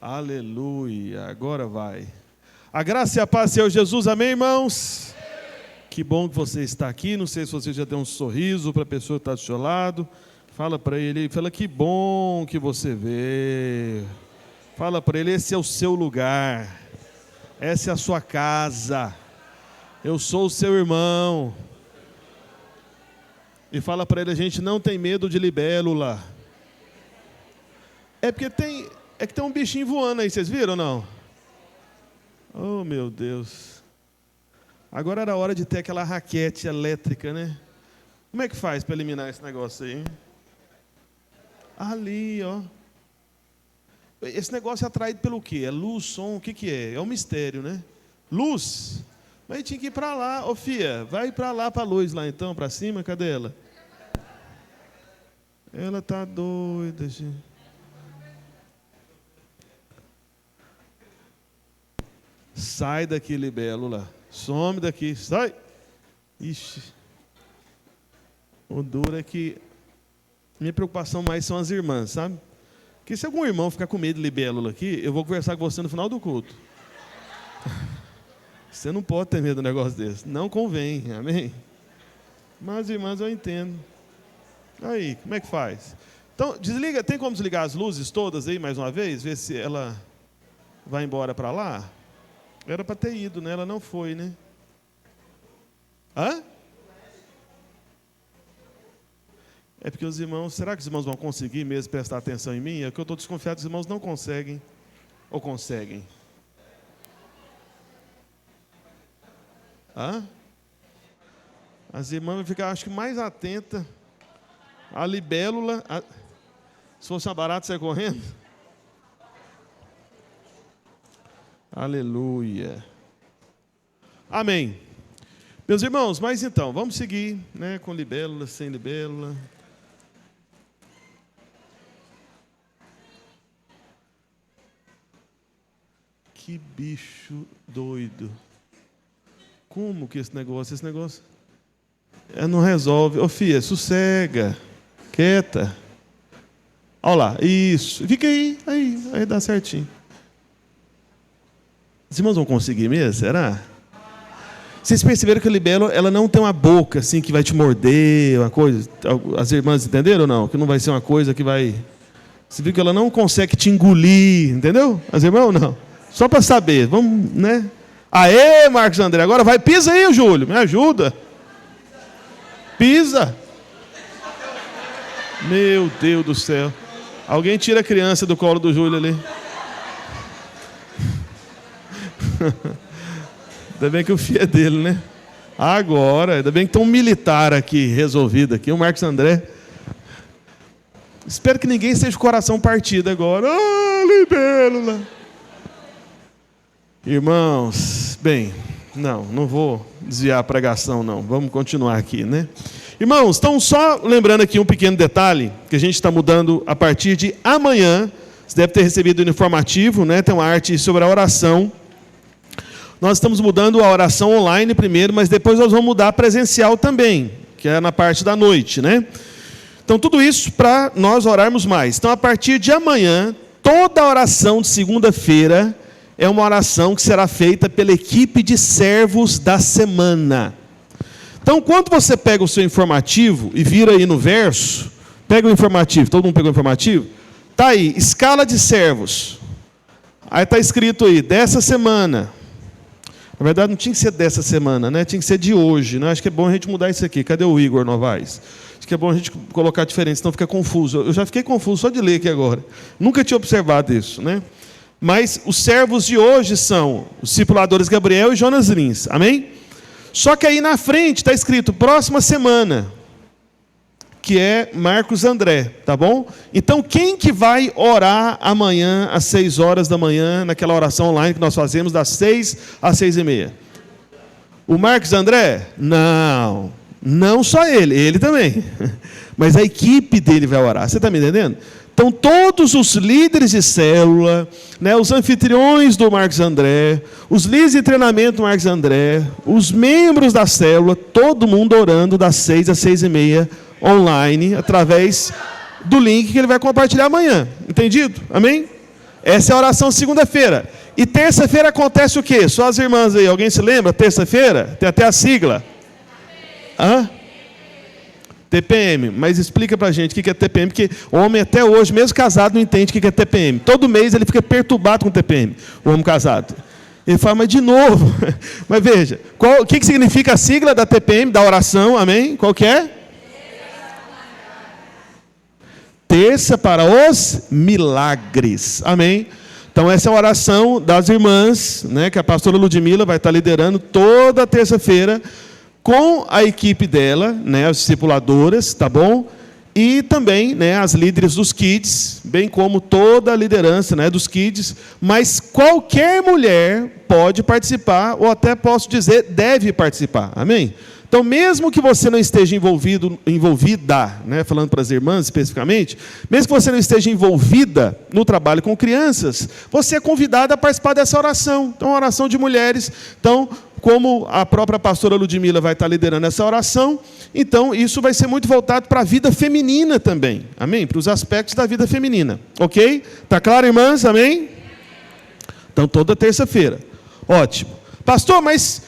Aleluia, agora vai. A graça e a paz, Senhor Jesus, amém, irmãos? Que bom que você está aqui. Não sei se você já deu um sorriso para a pessoa que está do seu lado. Fala para ele, fala que bom que você veio. Fala para ele, esse é o seu lugar, essa é a sua casa. Eu sou o seu irmão. E fala para ele, a gente não tem medo de libélula. É porque tem um bichinho voando aí, vocês viram ou não? Oh, meu Deus. Agora era a hora de ter aquela raquete elétrica, né? Como é que faz para eliminar esse negócio aí, hein? Ali, ó. Esse negócio é atraído pelo quê? É luz, som, o que é? É um mistério, né? Luz. Mas tinha que ir para lá. Ô, Fia, vai para lá, para a luz lá então, para cima. Cadê ela? Ela tá doida, gente. Sai daqui, libélula. Some daqui, sai. Ixi. O duro é que minha preocupação mais são as irmãs, sabe? Porque se algum irmão ficar com medo de libélula aqui, eu vou conversar com você no final do culto. Você não pode ter medo de um negócio desse. Não convém, amém? Mas, irmãs, eu entendo. Aí, como é que faz? Então, desliga, tem como desligar as luzes todas aí mais uma vez? Ver se ela vai embora para lá? Era para ter ido, né? Ela não foi, né? Hã? É porque os irmãos... Será que os irmãos vão conseguir mesmo prestar atenção em mim? É que eu estou desconfiado que os irmãos não conseguem. Ou conseguem? Hã? As irmãs vão ficar, acho que, mais atentas. A libélula... Se fosse uma barata, saia correndo. Aleluia. Amém. Meus irmãos, mas então, vamos seguir, né, com libélula, sem libélula. Que bicho doido. Como que esse negócio não resolve. Ô, filha, sossega, quieta. Olha lá, isso. Fica aí dá certinho. Os irmãos vão conseguir mesmo, será? Vocês perceberam que a libélula, ela não tem uma boca assim que vai te morder, uma coisa. As irmãs entenderam ou não? Que não vai ser uma coisa que vai... Você viu que ela não consegue te engolir, entendeu? As irmãs não. Só para saber, vamos, né? Aê, Marcos André, agora vai, pisa aí, Júlio, me ajuda. Pisa. Meu Deus do céu. Alguém tira a criança do colo do Júlio ali. Ainda bem que o filho é dele, né? Agora, ainda bem que tem um militar aqui, resolvido aqui, o Marcos André. Espero que ninguém esteja com o coração partido agora. Ah, libélula. Irmãos, bem, não vou desviar a pregação, não. Vamos continuar aqui, né? Irmãos, então só lembrando aqui um pequeno detalhe, que a gente está mudando a partir de amanhã. Você deve ter recebido o informativo, né? Tem uma arte sobre a oração. Nós estamos mudando a oração online primeiro, mas depois nós vamos mudar a presencial também, que é na parte da noite, né? Então, tudo isso para nós orarmos mais. Então, a partir de amanhã, toda a oração de segunda-feira é uma oração que será feita pela equipe de servos da semana. Então, quando você pega o seu informativo e vira aí no verso, pega o informativo, todo mundo pegou o informativo? Está aí, escala de servos. Aí está escrito aí, dessa semana. Na verdade, não tinha que ser dessa semana, né? Tinha que ser de hoje, né? Acho que é bom a gente mudar isso aqui. Cadê o Igor Novaes? Acho que é bom a gente colocar diferente, senão fica confuso. Eu já fiquei confuso só de ler aqui agora. Nunca tinha observado isso, né? Mas os servos de hoje são os discipuladores Gabriel e Jonas Lins. Amém? Só que aí na frente está escrito próxima semana, que é Marcos André, tá bom? Então, quem que vai orar amanhã às 6 horas da manhã, naquela oração online que nós fazemos das 6 às 6:30? O Marcos André? Não só ele também. Mas a equipe dele vai orar. Você está me entendendo? Então, todos os líderes de célula, né, os anfitriões do Marcos André, os líderes de treinamento do Marcos André, os membros da célula, todo mundo orando das 6 às 6:30, online, através do link que ele vai compartilhar amanhã. Entendido? Amém? Essa é a oração segunda-feira. E terça-feira acontece o quê? Só as irmãs aí, alguém se lembra? Terça-feira? Tem até a sigla. Hã? TPM. Mas explica pra gente o que é TPM, porque o homem até hoje, mesmo casado, não entende o que é TPM. Todo mês ele fica perturbado com TPM, o homem casado. Ele fala, mas de novo. Mas veja, o que significa a sigla da TPM, da oração, amém? Qual que é? Terça para os milagres, amém? Então essa é a oração das irmãs, né, que a pastora Ludmila vai estar liderando toda terça-feira, com a equipe dela, né, as discipuladoras, tá bom? E também, né, as líderes dos kids, bem como toda a liderança, né, dos kids, mas qualquer mulher pode participar, ou até posso dizer, deve participar, amém? Então, mesmo que você não esteja envolvida, né, falando para as irmãs especificamente, mesmo que você não esteja envolvida no trabalho com crianças, você é convidada a participar dessa oração. Então, uma oração de mulheres. Então, como a própria pastora Ludmila vai estar liderando essa oração, então isso vai ser muito voltado para a vida feminina também. Amém? Para os aspectos da vida feminina. Ok? Está claro, irmãs? Amém? Então, toda terça-feira. Ótimo. Pastor, mas...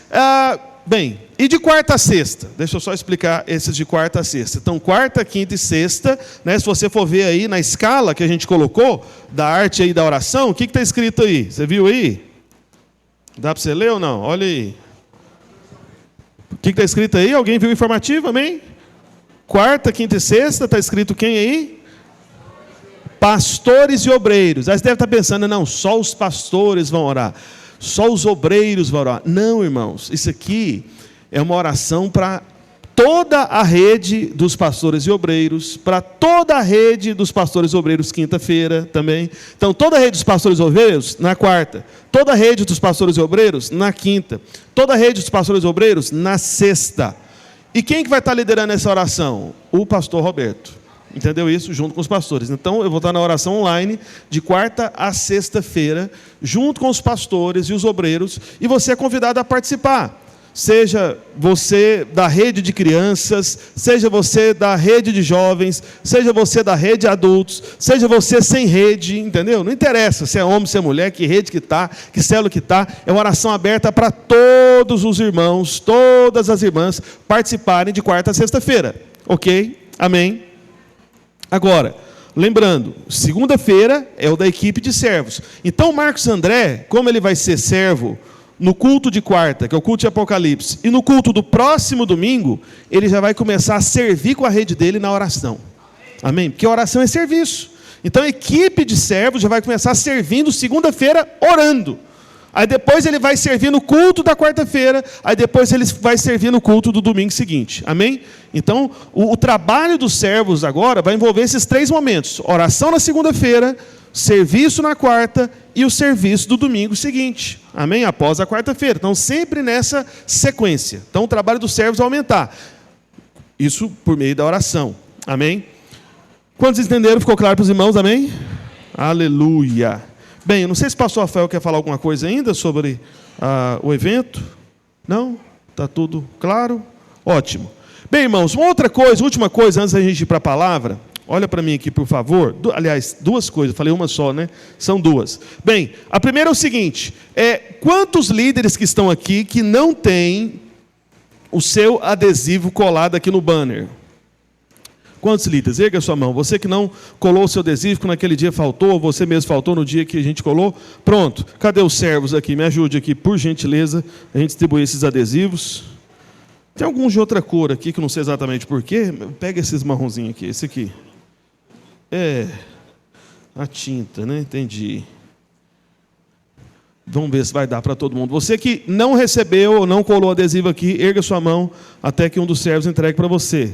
bem, e de quarta a sexta? Deixa eu só explicar esses de quarta a sexta. Então, quarta, quinta e sexta, né, se você for ver aí na escala que a gente colocou, da arte aí da oração, o que está escrito aí? Você viu aí? Dá para você ler ou não? Olha aí. O que está escrito aí? Alguém viu o informativo? Amém? Quarta, quinta e sexta, está escrito quem aí? Pastores e obreiros. Aí você deve estar pensando, não, só os pastores vão orar. Só os obreiros vão orar. Não, irmãos, isso aqui é uma oração para toda a rede dos pastores e obreiros, para toda a rede dos pastores e obreiros quinta-feira também. Então, toda a rede dos pastores e obreiros na quarta, toda a rede dos pastores e obreiros na quinta, toda a rede dos pastores e obreiros na sexta. E quem que vai estar liderando essa oração? O pastor Roberto. Entendeu isso? Junto com os pastores. Então, eu vou estar na oração online de quarta a sexta-feira, junto com os pastores e os obreiros, e você é convidado a participar. Seja você da rede de crianças, seja você da rede de jovens, seja você da rede de adultos, seja você sem rede, entendeu? Não interessa se é homem, se é mulher, que rede que está, que célula que está. É uma oração aberta para todos os irmãos, todas as irmãs participarem de quarta a sexta-feira. Ok? Amém? Agora, lembrando, segunda-feira é o da equipe de servos. Então, o Marcos André, como ele vai ser servo no culto de quarta, que é o culto de Apocalipse, e no culto do próximo domingo, ele já vai começar a servir com a rede dele na oração. Amém? Porque a oração é serviço. Então, a equipe de servos já vai começar servindo segunda-feira orando. Aí depois ele vai servir no culto da quarta-feira, aí depois ele vai servir no culto do domingo seguinte. Amém? Então, o trabalho dos servos agora vai envolver esses três momentos: oração na segunda-feira, serviço na quarta e o serviço do domingo seguinte. Amém? Após a quarta-feira. Então, sempre nessa sequência. Então, o trabalho dos servos vai aumentar. Isso por meio da oração. Amém? Quantos entenderam? Ficou claro para os irmãos? Amém? Aleluia. Bem, eu não sei se o pastor Rafael quer falar alguma coisa ainda sobre o evento. Não? Está tudo claro? Ótimo. Bem, irmãos, uma outra coisa, última coisa, antes da gente ir para a palavra. Olha para mim aqui, por favor. Aliás, duas coisas. Falei uma só, né? São duas. Bem, a primeira é o seguinte. Quantos líderes que estão aqui que não têm o seu adesivo colado aqui no banner? Quantos líderes? Erga a sua mão. Você que não colou o seu adesivo, que naquele dia faltou, você mesmo faltou no dia que a gente colou. Pronto. Cadê os servos aqui? Me ajude aqui, por gentileza, a gente distribuir esses adesivos. Tem alguns de outra cor aqui, que eu não sei exatamente porquê. Pega esses marronzinhos aqui, esse aqui. A tinta, né? Entendi. Vamos ver se vai dar para todo mundo. Você que não recebeu ou não colou o adesivo aqui, erga sua mão até que um dos servos entregue para você.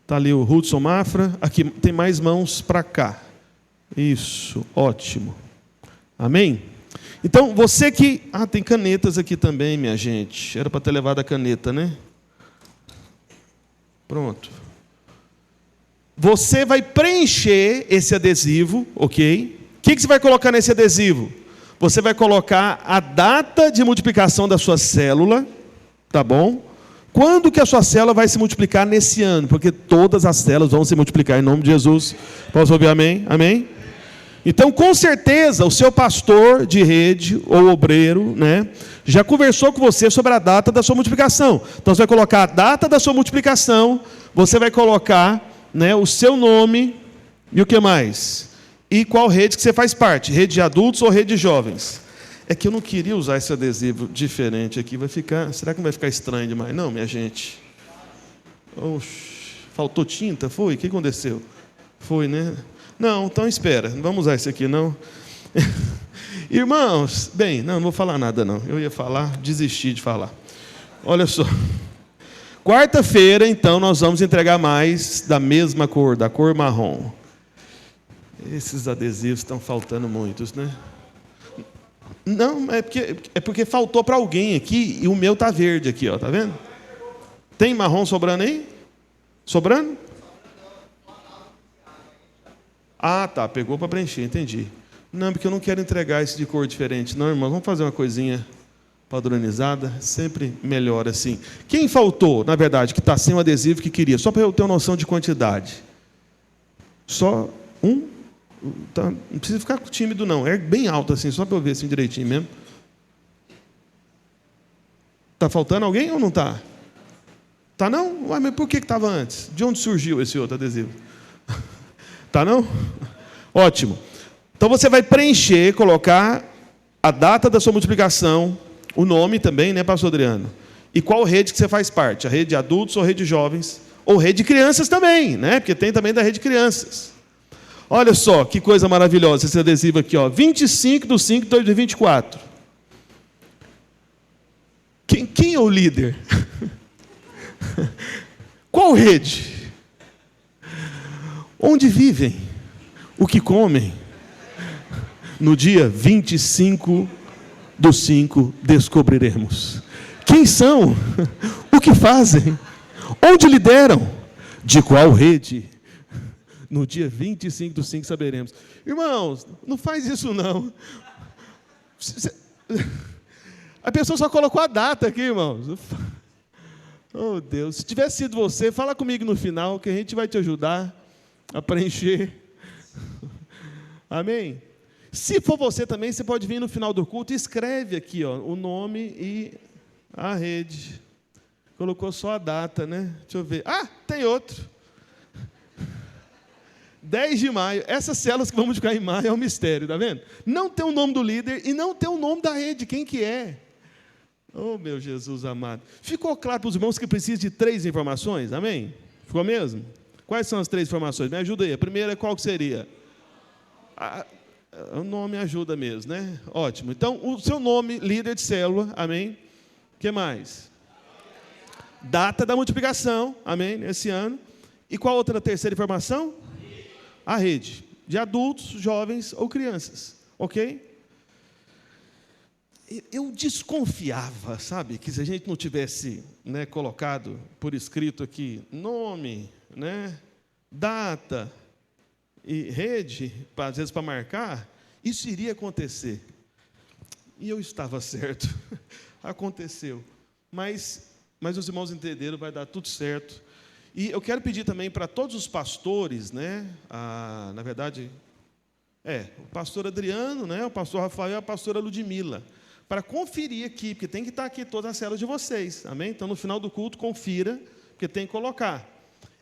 Está ali o Hudson Mafra. Aqui tem mais mãos para cá. Isso, ótimo. Amém? Então, você que... tem canetas aqui também, minha gente. Era para ter levado a caneta, né? Pronto. Você vai preencher esse adesivo, ok? O que você vai colocar nesse adesivo? Você vai colocar a data de multiplicação da sua célula, tá bom? Quando que a sua célula vai se multiplicar nesse ano? Porque todas as células vão se multiplicar em nome de Jesus. Posso ouvir amém? Amém? Então, com certeza, o seu pastor de rede ou obreiro, né, já conversou com você sobre a data da sua multiplicação. Então, você vai colocar a data da sua multiplicação, você vai colocar, né, o seu nome e o que mais? E qual rede que você faz parte? Rede de adultos ou rede de jovens? É que eu não queria usar esse adesivo diferente aqui. Vai ficar, será que não vai ficar estranho demais? Não, minha gente. Oxe, faltou tinta? Foi? O que aconteceu? Foi, né? Não, então espera. Não vamos usar esse aqui, não. Irmãos, bem, não vou falar nada, não. Eu ia falar, desisti de falar. Olha só. Quarta-feira, então, nós vamos entregar mais da mesma cor, da cor marrom. Esses adesivos estão faltando muitos, né? Não, é porque faltou para alguém aqui e o meu tá verde aqui, ó, tá vendo? Tem marrom sobrando aí? Sobrando? Ah, tá, pegou para preencher, entendi. Não, porque eu não quero entregar esse de cor diferente. Não, irmão, vamos fazer uma coisinha padronizada, sempre melhor assim. Quem faltou, na verdade, que está sem o adesivo que queria? Só para eu ter uma noção de quantidade. Só um? Tá, não precisa ficar tímido, não. É bem alto assim, só para eu ver assim direitinho mesmo. Está faltando alguém ou não está? Está não? Ué, mas por que estava antes? De onde surgiu esse outro adesivo? Está não? Ótimo. Então você vai preencher, colocar a data da sua multiplicação, o nome também, né, pastor Adriano? E qual rede que você faz parte? A rede de adultos ou rede de jovens? Ou rede de crianças também, né? Porque tem também da rede de crianças. Olha só, que coisa maravilhosa esse adesivo aqui, ó. 25/5/2024. Quem é o líder? Qual rede? Onde vivem? O que comem? No dia 25/5 descobriremos. Quem são? O que fazem? Onde lideram? De qual rede? No dia 25/5 saberemos. Irmãos, não faz isso não. A pessoa só colocou a data aqui, irmãos. Oh, Deus. Se tivesse sido você, fala comigo no final, que a gente vai te ajudar a preencher. Amém? Se for você também, você pode vir no final do culto e escreve aqui, ó, o nome e a rede. Colocou só a data, né? Deixa eu ver. Ah, tem outro. 10 de maio. Essas células que vamos ficar em maio é um mistério, tá vendo? Não tem o nome do líder e não tem o nome da rede. Quem que é? Oh, meu Jesus amado. Ficou claro para os irmãos que precisa de 3 informações? Amém? Ficou mesmo? Quais são as 3 informações? Me ajuda aí. A primeira, qual que seria? O nome ajuda mesmo, né? Ótimo. Então, o seu nome, líder de célula, amém? O que mais? Data da multiplicação, amém? Nesse ano. E qual outra terceira informação? A rede. De adultos, jovens ou crianças. Ok? Eu desconfiava, sabe? Que se a gente não tivesse, né, colocado por escrito aqui nome, né, data e rede, às vezes para marcar, isso iria acontecer. E eu estava certo. Aconteceu. Mas os irmãos entenderam, vai dar tudo certo. E eu quero pedir também para todos os pastores, né, na verdade, o pastor Adriano, né, o pastor Rafael e a pastora Ludmila, para conferir aqui, porque tem que estar aqui todas as células de vocês, amém? Então, no final do culto, confira, porque tem que colocar.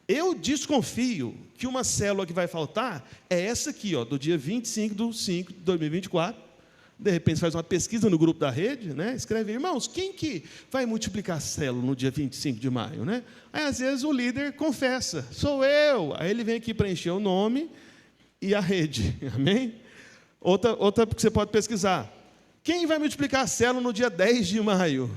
Eu desconfio que uma célula que vai faltar é essa aqui, ó, do dia 25/5/2024. De repente, faz uma pesquisa no grupo da rede, né? Escreve, irmãos, quem que vai multiplicar a célula no dia 25 de maio? Né? Aí, às vezes, o líder confessa, sou eu. Aí ele vem aqui preencher o nome e a rede, amém? Outra que você pode pesquisar. Quem vai multiplicar a célula no dia 10 de maio?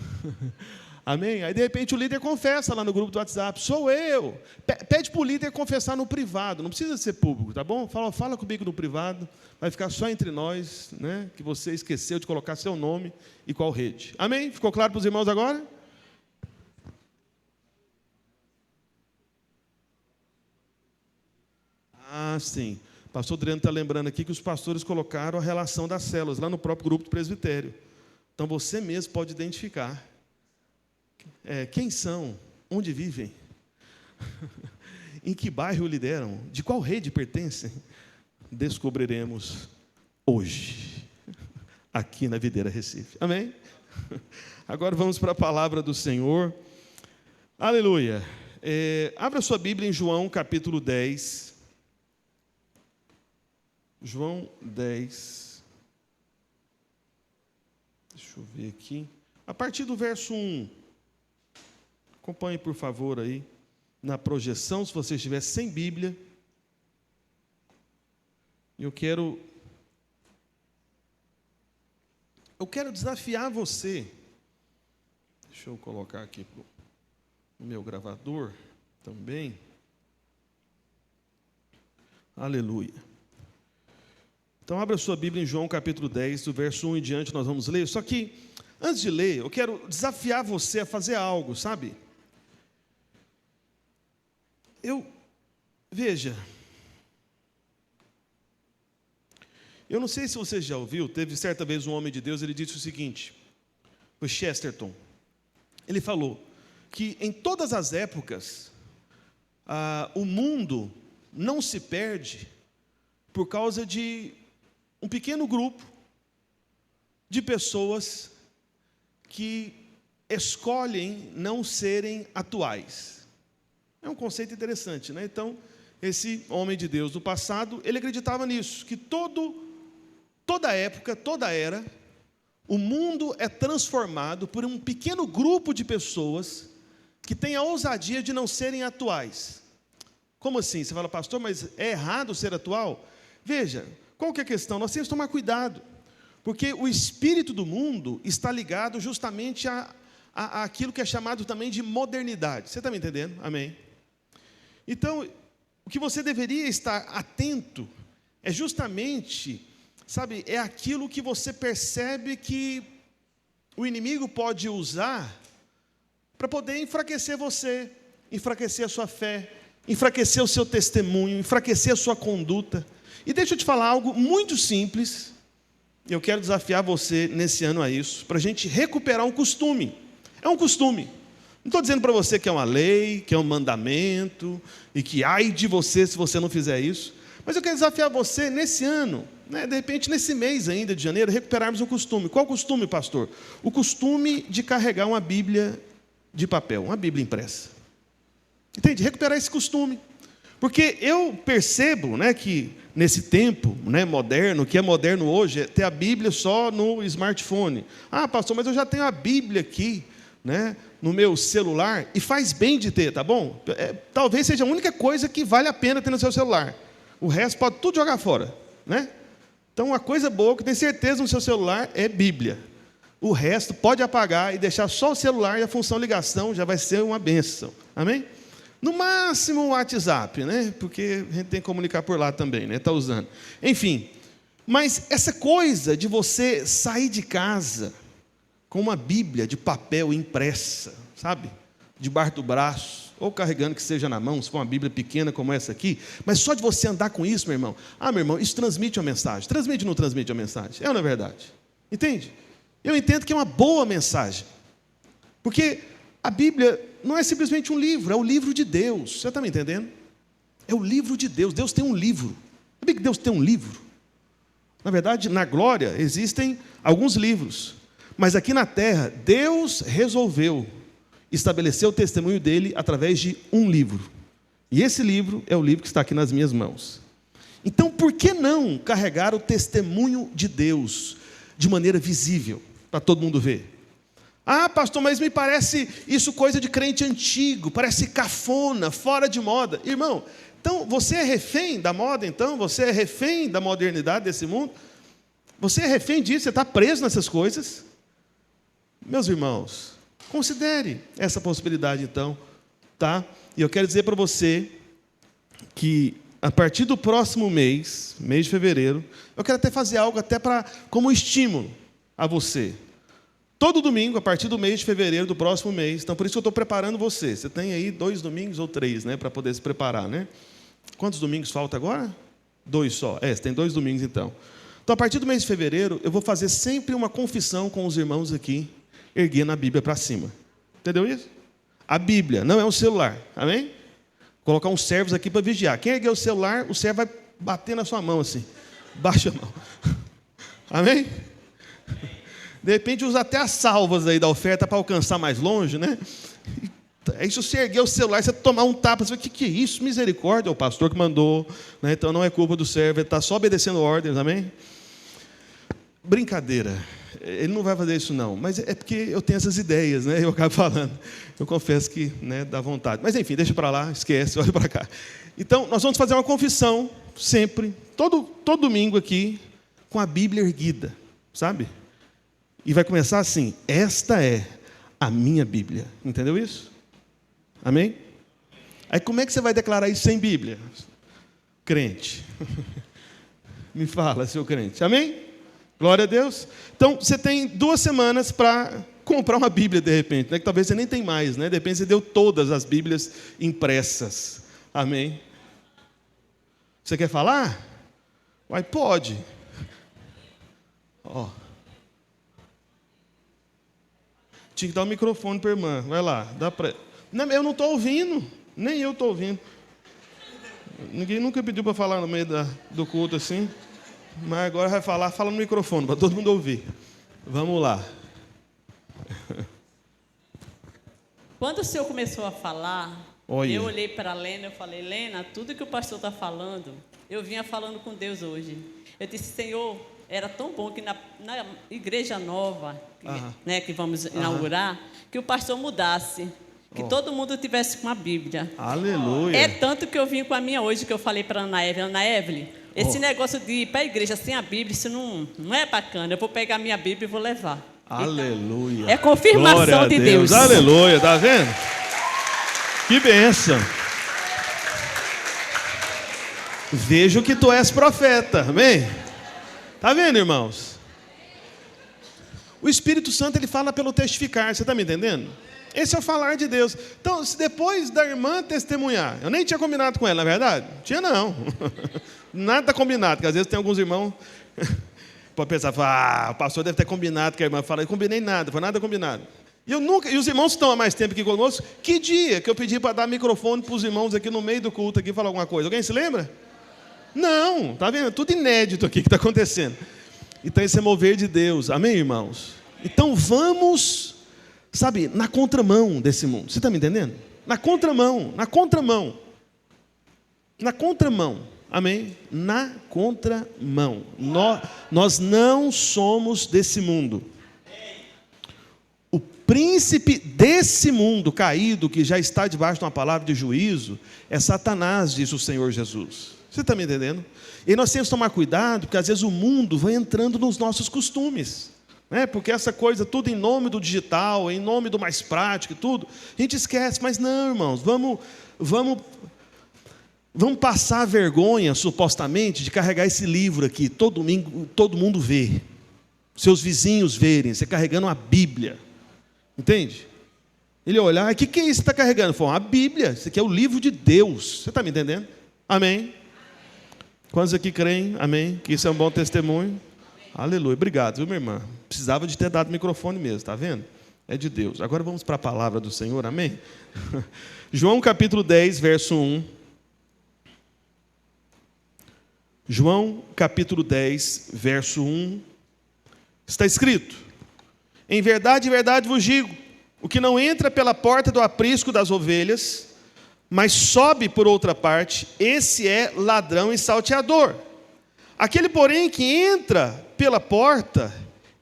Amém? Aí, de repente, o líder confessa lá no grupo do WhatsApp, sou eu. Pede para o líder confessar no privado, não precisa ser público, tá bom? Fala comigo no privado, vai ficar só entre nós, né? Que você esqueceu de colocar seu nome e qual rede. Amém? Ficou claro para os irmãos agora? Ah, sim. O pastor Adriano está lembrando aqui que os pastores colocaram a relação das células lá no próprio grupo do presbitério. Então, você mesmo pode identificar quem são, onde vivem? Em que bairro lideram? De qual rede pertencem? Descobriremos hoje, aqui na Videira Recife. Amém? Agora vamos para a palavra do Senhor. Aleluia. Abra sua Bíblia em João capítulo 10. João 10. Deixa eu ver aqui. A partir do verso 1. Acompanhe, por favor, aí na projeção, se você estiver sem Bíblia. Eu quero desafiar você. Deixa eu colocar aqui no meu gravador também. Aleluia. Então, abra sua Bíblia em João capítulo 10, do verso 1 em diante, nós vamos ler. Só que, antes de ler, eu quero desafiar você a fazer algo, sabe? Veja, eu não sei se você já ouviu, teve certa vez um homem de Deus, ele disse o seguinte, foi Chesterton. Ele falou que em todas as épocas, o mundo não se perde por causa de um pequeno grupo de pessoas que escolhem não serem atuais. É um conceito interessante, né? Então, esse homem de Deus do passado, ele acreditava nisso, que toda época, toda era, o mundo é transformado por um pequeno grupo de pessoas que têm a ousadia de não serem atuais. Como assim? Você fala, pastor, mas é errado ser atual? Veja, qual que é a questão? Nós temos que tomar cuidado, porque o espírito do mundo está ligado justamente àquilo que é chamado também de modernidade. Você está me entendendo? Amém? Então, o que você deveria estar atento é justamente, sabe, é aquilo que você percebe que o inimigo pode usar para poder enfraquecer você, enfraquecer a sua fé, enfraquecer o seu testemunho, enfraquecer a sua conduta. E deixa eu te falar algo muito simples, eu quero desafiar você nesse ano a isso, para a gente recuperar um costume. É um costume. Não estou dizendo para você que é uma lei, que é um mandamento, e que ai de você se você não fizer isso, mas eu quero desafiar você nesse ano, né, de repente nesse mês ainda de janeiro, recuperarmos um costume. Qual costume, pastor? O costume de carregar uma Bíblia de papel, uma Bíblia impressa. Entende? Recuperar esse costume. Porque eu percebo, né, que nesse tempo, né, moderno, que é moderno hoje, é ter a Bíblia só no smartphone. Ah, pastor, mas eu já tenho a Bíblia aqui, né, no meu celular, e faz bem de ter, tá bom? Talvez seja a única coisa que vale a pena ter no seu celular. O resto pode tudo jogar fora, né? Então, uma coisa boa que tem certeza no seu celular é Bíblia. O resto pode apagar e deixar só o celular, e a função ligação já vai ser uma bênção. Amém? No máximo o WhatsApp, né? Porque a gente tem que comunicar por lá também, né? Está usando. Enfim, mas essa coisa de você sair de casa com uma Bíblia de papel impressa, sabe? Debaixo do braço, ou carregando que seja na mão, se for uma Bíblia pequena como essa aqui, mas só de você andar com isso, meu irmão, meu irmão, isso transmite uma mensagem. Transmite ou não transmite uma mensagem? É ou não é verdade? Entende? Eu entendo que é uma boa mensagem, porque a Bíblia não é simplesmente um livro, é o livro de Deus. Você está me entendendo? É o livro de Deus. Deus tem um livro. Sabia que Deus tem um livro? Na verdade, na glória existem alguns livros, mas aqui na terra, Deus resolveu estabelecer o testemunho dele através de um livro. E esse livro é o livro que está aqui nas minhas mãos. Então, por que não carregar o testemunho de Deus de maneira visível, para todo mundo ver? Ah, pastor, mas me parece isso coisa de crente antigo, parece cafona, fora de moda. Irmão, então você é refém da moda, então? Você é refém da modernidade desse mundo? Você é refém disso, você está preso nessas coisas? Meus irmãos, considere essa possibilidade então, tá? E eu quero dizer para você que a partir do próximo mês de fevereiro, eu quero até fazer algo até como estímulo a você. Todo domingo, a partir do mês de fevereiro do próximo mês, então por isso que eu estou preparando você. Você tem aí 2 domingos ou 3, né, para poder se preparar, né? Quantos domingos falta agora? 2 só. Você tem 2 domingos então. Então, a partir do mês de fevereiro, eu vou fazer sempre uma confissão com os irmãos aqui, erguendo a Bíblia para cima. Entendeu isso? A Bíblia, não é um celular. Amém? Colocar uns servos aqui para vigiar. Quem erguer o celular, o servo vai bater na sua mão assim. Baixa a mão. Amém? De repente usa até as salvas aí da oferta para alcançar mais longe, né? Aí se você erguer o celular, você tomar um tapa, você fala, o que é isso? Misericórdia, é o pastor que mandou, né? Então não é culpa do servo, ele está só obedecendo ordens, amém? Brincadeira, ele não vai fazer isso não, mas é porque eu tenho essas ideias, né? Eu acabo falando, eu confesso que, né, dá vontade, mas enfim, deixa para lá, esquece, olha para cá. Então nós vamos fazer uma confissão, sempre, todo domingo aqui, com a Bíblia erguida, sabe? E vai começar assim, esta é a minha Bíblia, entendeu isso? Amém? Aí como é que você vai declarar isso sem Bíblia? Crente. Me fala, seu crente. Amém? Glória a Deus. Então, você tem 2 semanas para comprar uma Bíblia, de repente, né? Que talvez você nem tenha mais, né? De repente você deu todas as Bíblias impressas. Amém? Você quer falar? Uai, pode. Ó. Tinha que dar o microfone para a irmã. Vai lá, dá para... Não, eu não estou ouvindo, nem eu estou ouvindo. Ninguém nunca pediu para falar no meio do culto assim, mas agora vai falar, fala no microfone, para todo mundo ouvir. Vamos lá. Quando o senhor começou a falar, Olha. Eu olhei para a Lena, eu falei, Lena, tudo que o pastor está falando, eu vinha falando com Deus hoje. Eu disse, Senhor, era tão bom que na igreja nova, né, que vamos inaugurar, que o pastor mudasse. Que todo mundo tivesse com a Bíblia. Aleluia. É tanto que eu vim com a minha hoje, que eu falei para a Ana Evelyn, esse negócio de ir para a igreja sem a Bíblia, isso não é bacana. Eu vou pegar a minha Bíblia e vou levar. Aleluia. Então, é confirmação de Deus. Aleluia, tá vendo? Que bênção. Vejo que tu és profeta, amém? Tá vendo, irmãos? O Espírito Santo, ele fala pelo testificar, você está me entendendo? Esse é o falar de Deus. Então, se depois da irmã testemunhar, eu nem tinha combinado com ela, na verdade? Tinha não. Nada combinado, porque às vezes tem alguns irmãos, pode pensar, o pastor deve ter combinado com a irmã. Fala, eu combinei nada, foi nada combinado. E os irmãos que estão há mais tempo aqui conosco, que dia que eu pedi para dar microfone para os irmãos aqui no meio do culto, aqui falar alguma coisa? Alguém se lembra? Não, tá vendo? Tudo inédito aqui que está acontecendo. Então, esse é mover de Deus, amém, irmãos? Então, vamos... Sabe, na contramão desse mundo. Você está me entendendo? Na contramão, na contramão. Na contramão. Amém? Na contramão. Nós não somos desse mundo. O príncipe desse mundo caído, que já está debaixo de uma palavra de juízo, é Satanás, diz o Senhor Jesus. Você está me entendendo? E nós temos que tomar cuidado, porque às vezes o mundo vai entrando nos nossos costumes. Porque essa coisa, tudo em nome do digital, em nome do mais prático e tudo, a gente esquece, mas não, irmãos, vamos passar a vergonha, supostamente, de carregar esse livro aqui, todo domingo, todo mundo vê, seus vizinhos verem, você carregando a Bíblia, entende? Ele olhar, o que é isso que você está carregando? Fala, a Bíblia, isso aqui é o livro de Deus, você está me entendendo? Amém? Quantos aqui creem, amém, que isso é um bom testemunho? Aleluia, obrigado, viu, minha irmã? Precisava de ter dado o microfone mesmo, está vendo? É de Deus. Agora vamos para a palavra do Senhor, amém? João capítulo 10, verso 1. João capítulo 10, verso 1. Está escrito: em verdade vos digo, o que não entra pela porta do aprisco das ovelhas, mas sobe por outra parte, esse é ladrão e salteador. Aquele, porém, que entra pela porta,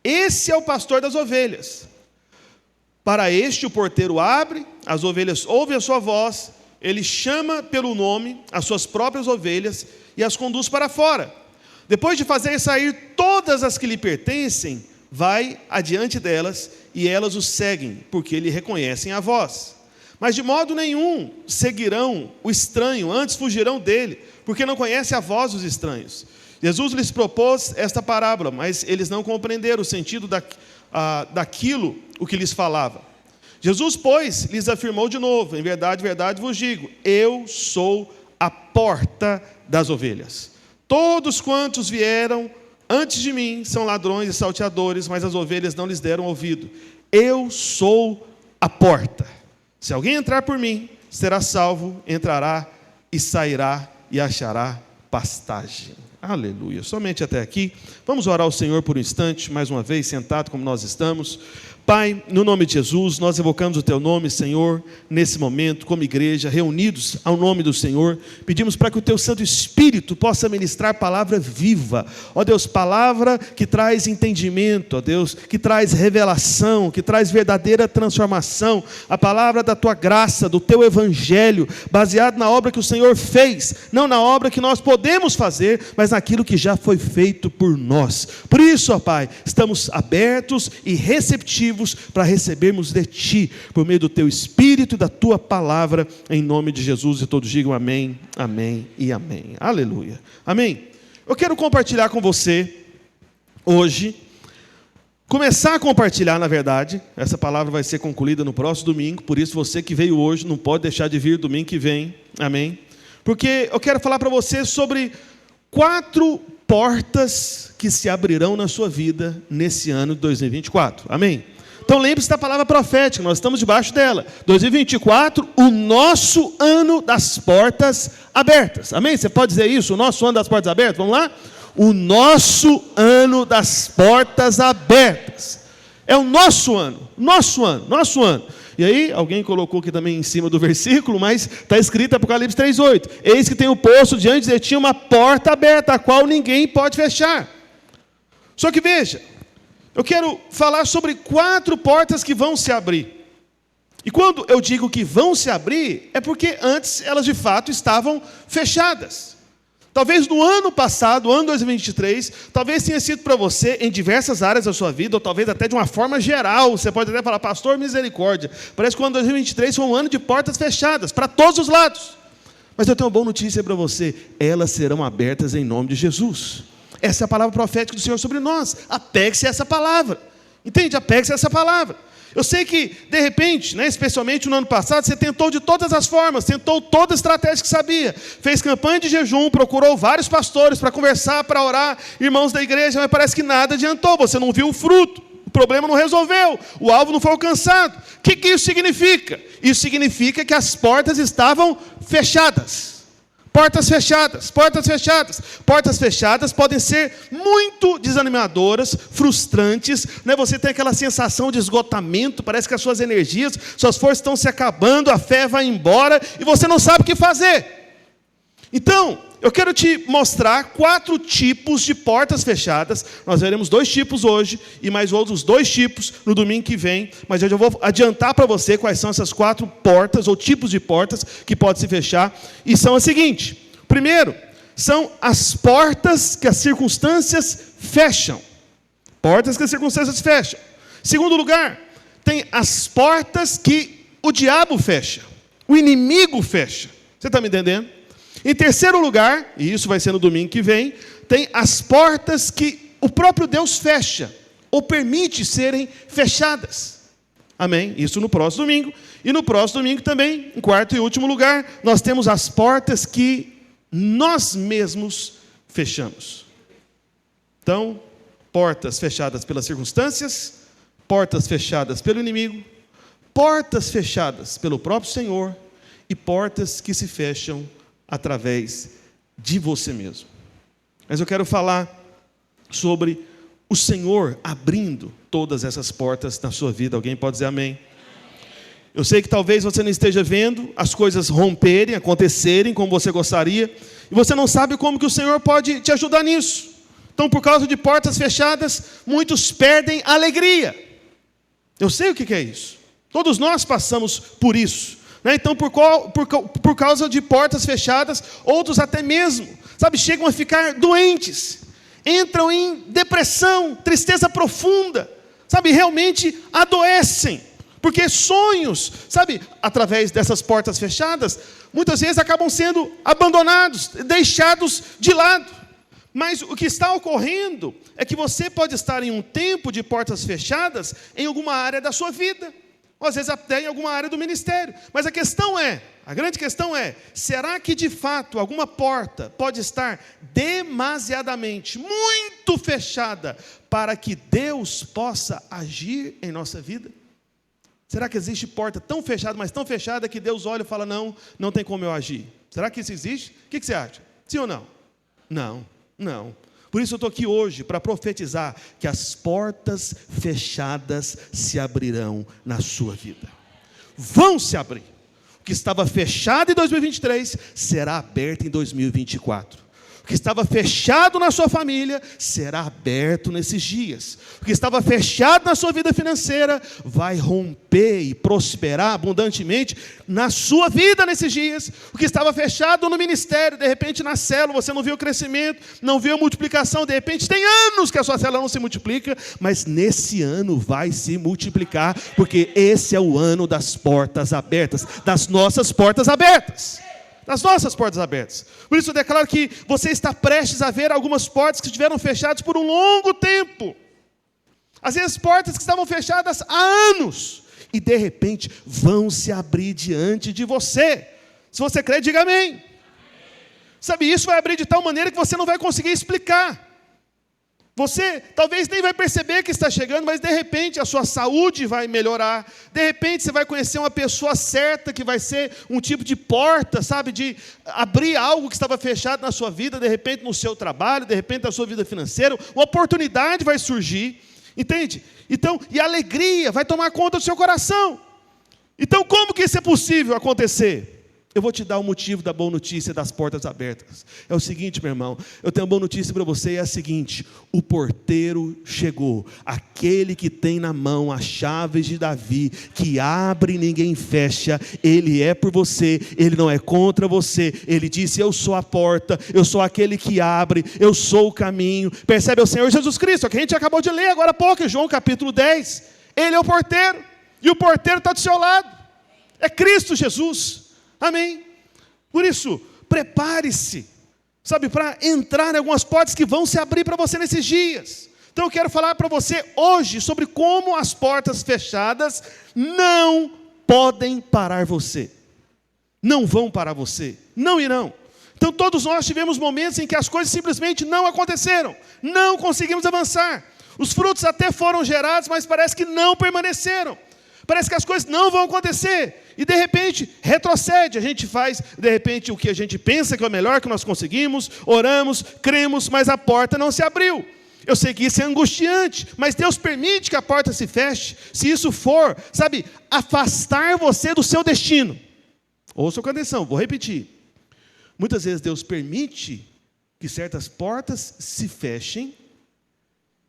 esse é o pastor das ovelhas. Para este o porteiro abre, as ovelhas ouvem a sua voz, ele chama pelo nome as suas próprias ovelhas e as conduz para fora. Depois de fazer sair todas as que lhe pertencem, vai adiante delas e elas o seguem, porque lhe reconhecem a voz. Mas de modo nenhum seguirão o estranho, antes fugirão dele, porque não conhecem a voz dos estranhos. Jesus lhes propôs esta parábola, mas eles não compreenderam o sentido daquilo o que lhes falava. Jesus, pois, lhes afirmou de novo: em verdade vos digo, eu sou a porta das ovelhas. Todos quantos vieram antes de mim são ladrões e salteadores, mas as ovelhas não lhes deram ouvido. Eu sou a porta. Se alguém entrar por mim, será salvo, entrará e sairá e achará pastagem. Aleluia. Somente até aqui. Vamos orar ao Senhor por um instante, mais uma vez, sentado como nós estamos. Pai, no nome de Jesus, nós evocamos o Teu nome, Senhor, nesse momento, como igreja, reunidos ao nome do Senhor, pedimos para que o Teu Santo Espírito possa ministrar palavra viva, ó Deus, palavra que traz entendimento, ó Deus, que traz revelação, que traz verdadeira transformação, a palavra da Tua graça, do Teu Evangelho, baseado na obra que o Senhor fez, não na obra que nós podemos fazer, mas naquilo que já foi feito por nós. Por isso, ó Pai, estamos abertos e receptivos para recebermos de Ti, por meio do Teu Espírito e da Tua palavra, em nome de Jesus, e todos digam amém, amém e amém. Aleluia. Amém. Eu quero compartilhar com você, hoje, começar a compartilhar, na verdade, essa palavra vai ser concluída no próximo domingo, por isso você que veio hoje, não pode deixar de vir domingo que vem, amém? Porque eu quero falar para você sobre 4 portas que se abrirão na sua vida nesse ano de 2024, amém? Então lembre-se da palavra profética, nós estamos debaixo dela. 2024, o nosso ano das portas abertas. Amém? Você pode dizer isso? O nosso ano das portas abertas? Vamos lá? O nosso ano das portas abertas. É o nosso ano, nosso ano, nosso ano. E aí, alguém colocou aqui também em cima do versículo, mas está escrito Apocalipse 3,8. Eis que tem o poço diante de ti uma porta aberta, a qual ninguém pode fechar. Só que veja, eu quero falar sobre 4 portas que vão se abrir. E quando eu digo que vão se abrir, é porque antes elas de fato estavam fechadas. Talvez no ano passado, ano 2023, talvez tenha sido para você em diversas áreas da sua vida, ou talvez até de uma forma geral. Você pode até falar, pastor, misericórdia. Parece que o ano 2023 foi um ano de portas fechadas, para todos os lados. Mas eu tenho uma boa notícia para você, elas serão abertas em nome de Jesus. Essa é a palavra profética do Senhor sobre nós. Apegue-se a essa palavra. Entende? Apegue-se a essa palavra. Eu sei que, de repente, especialmente no ano passado, você tentou de todas as formas, tentou toda a estratégia que sabia. Fez campanha de jejum, procurou vários pastores para conversar, para orar, irmãos da igreja, mas parece que nada adiantou. Você não viu o fruto, o problema não resolveu, o alvo não foi alcançado. O que isso significa? Isso significa que as portas estavam fechadas. Portas fechadas, portas fechadas. Portas fechadas podem ser muito desanimadoras, frustrantes, né? Você tem aquela sensação de esgotamento, parece que as suas energias, suas forças estão se acabando, a fé vai embora e você não sabe o que fazer. Então, eu quero te mostrar 4 tipos de portas fechadas. Nós veremos 2 tipos hoje e mais outros 2 tipos no domingo que vem. Mas eu já vou adiantar para você quais são essas 4 portas ou tipos de portas que podem se fechar. E são as seguintes. Primeiro, são as portas que as circunstâncias fecham. Portas que as circunstâncias fecham. Segundo lugar, tem as portas que o diabo fecha. O inimigo fecha. Você está me entendendo? Em terceiro lugar, e isso vai ser no domingo que vem, tem as portas que o próprio Deus fecha, ou permite serem fechadas. Amém? Isso no próximo domingo. E no próximo domingo também, em quarto e último lugar, nós temos as portas que nós mesmos fechamos. Então, portas fechadas pelas circunstâncias, portas fechadas pelo inimigo, portas fechadas pelo próprio Senhor e portas que se fecham através de você mesmo. Mas eu quero falar sobre o Senhor abrindo todas essas portas na sua vida. Alguém pode dizer amém? Eu sei que talvez você não esteja vendo as coisas romperem, acontecerem como você gostaria, e você não sabe como que o Senhor pode te ajudar nisso. Então, por causa de portas fechadas, muitos perdem a alegria. Eu sei o que é isso. Todos nós passamos por isso. Então, por causa de portas fechadas, outros até mesmo, chegam a ficar doentes, entram em depressão, tristeza profunda, realmente adoecem, porque sonhos, através dessas portas fechadas, muitas vezes acabam sendo abandonados, deixados de lado. Mas o que está ocorrendo é que você pode estar em um tempo de portas fechadas em alguma área da sua vida, ou às vezes até em alguma área do ministério. Mas a grande questão é, será que de fato alguma porta pode estar demasiadamente, muito fechada, para que Deus possa agir em nossa vida? Será que existe porta tão fechada, mas tão fechada, que Deus olha e fala, não tem como eu agir? Será que isso existe? O que você acha? Sim ou não? Não. Por isso eu estou aqui hoje para profetizar que as portas fechadas se abrirão na sua vida. Vão se abrir. O que estava fechado em 2023 será aberto em 2024. O que estava fechado na sua família será aberto nesses dias. O que estava fechado na sua vida financeira vai romper e prosperar abundantemente na sua vida nesses dias. O que estava fechado no ministério, de repente na célula, você não viu o crescimento, não viu a multiplicação, de repente tem anos que a sua célula não se multiplica, mas nesse ano vai se multiplicar, porque esse é o ano das portas abertas, das nossas portas abertas. Das nossas portas abertas. Por isso eu declaro que você está prestes a ver algumas portas que estiveram fechadas por um longo tempo. Às vezes portas que estavam fechadas há anos, e de repente vão se abrir diante de você. Se você crê, diga amém. Sabe, isso vai abrir de tal maneira que você não vai conseguir explicar. Você talvez nem vai perceber que está chegando, mas de repente a sua saúde vai melhorar. De repente você vai conhecer uma pessoa certa que vai ser um tipo de porta, sabe? De abrir algo que estava fechado na sua vida, de repente no seu trabalho, de repente na sua vida financeira. Uma oportunidade vai surgir, entende? Então, e a alegria vai tomar conta do seu coração. Então, como que isso é possível acontecer? Eu vou te dar o motivo da boa notícia das portas abertas. É o seguinte, meu irmão, eu tenho uma boa notícia para você, é a seguinte: o porteiro chegou, aquele que tem na mão as chaves de Davi, que abre e ninguém fecha, ele é por você, ele não é contra você, ele disse, eu sou a porta, eu sou aquele que abre, eu sou o caminho. Percebe? É o Senhor Jesus Cristo, que a gente acabou de ler agora há pouco, João capítulo 10, ele é o porteiro, e o porteiro está do seu lado, é Cristo Jesus. Amém? Por isso, prepare-se, sabe, para entrar em algumas portas que vão se abrir para você nesses dias. Então eu quero falar para você hoje sobre como as portas fechadas não podem parar você. Não vão parar você, não irão. Então todos nós tivemos momentos em que as coisas simplesmente não aconteceram, não conseguimos avançar. Os frutos até foram gerados, mas parece que não permaneceram. Parece que as coisas não vão acontecer. E de repente, retrocede. A gente faz, de repente, o que a gente pensa que é o melhor que nós conseguimos. Oramos, cremos, mas a porta não se abriu. Eu sei que isso é angustiante, mas Deus permite que a porta se feche. Se isso for, sabe, afastar você do seu destino. Ouça com atenção, vou repetir. Muitas vezes Deus permite que certas portas se fechem,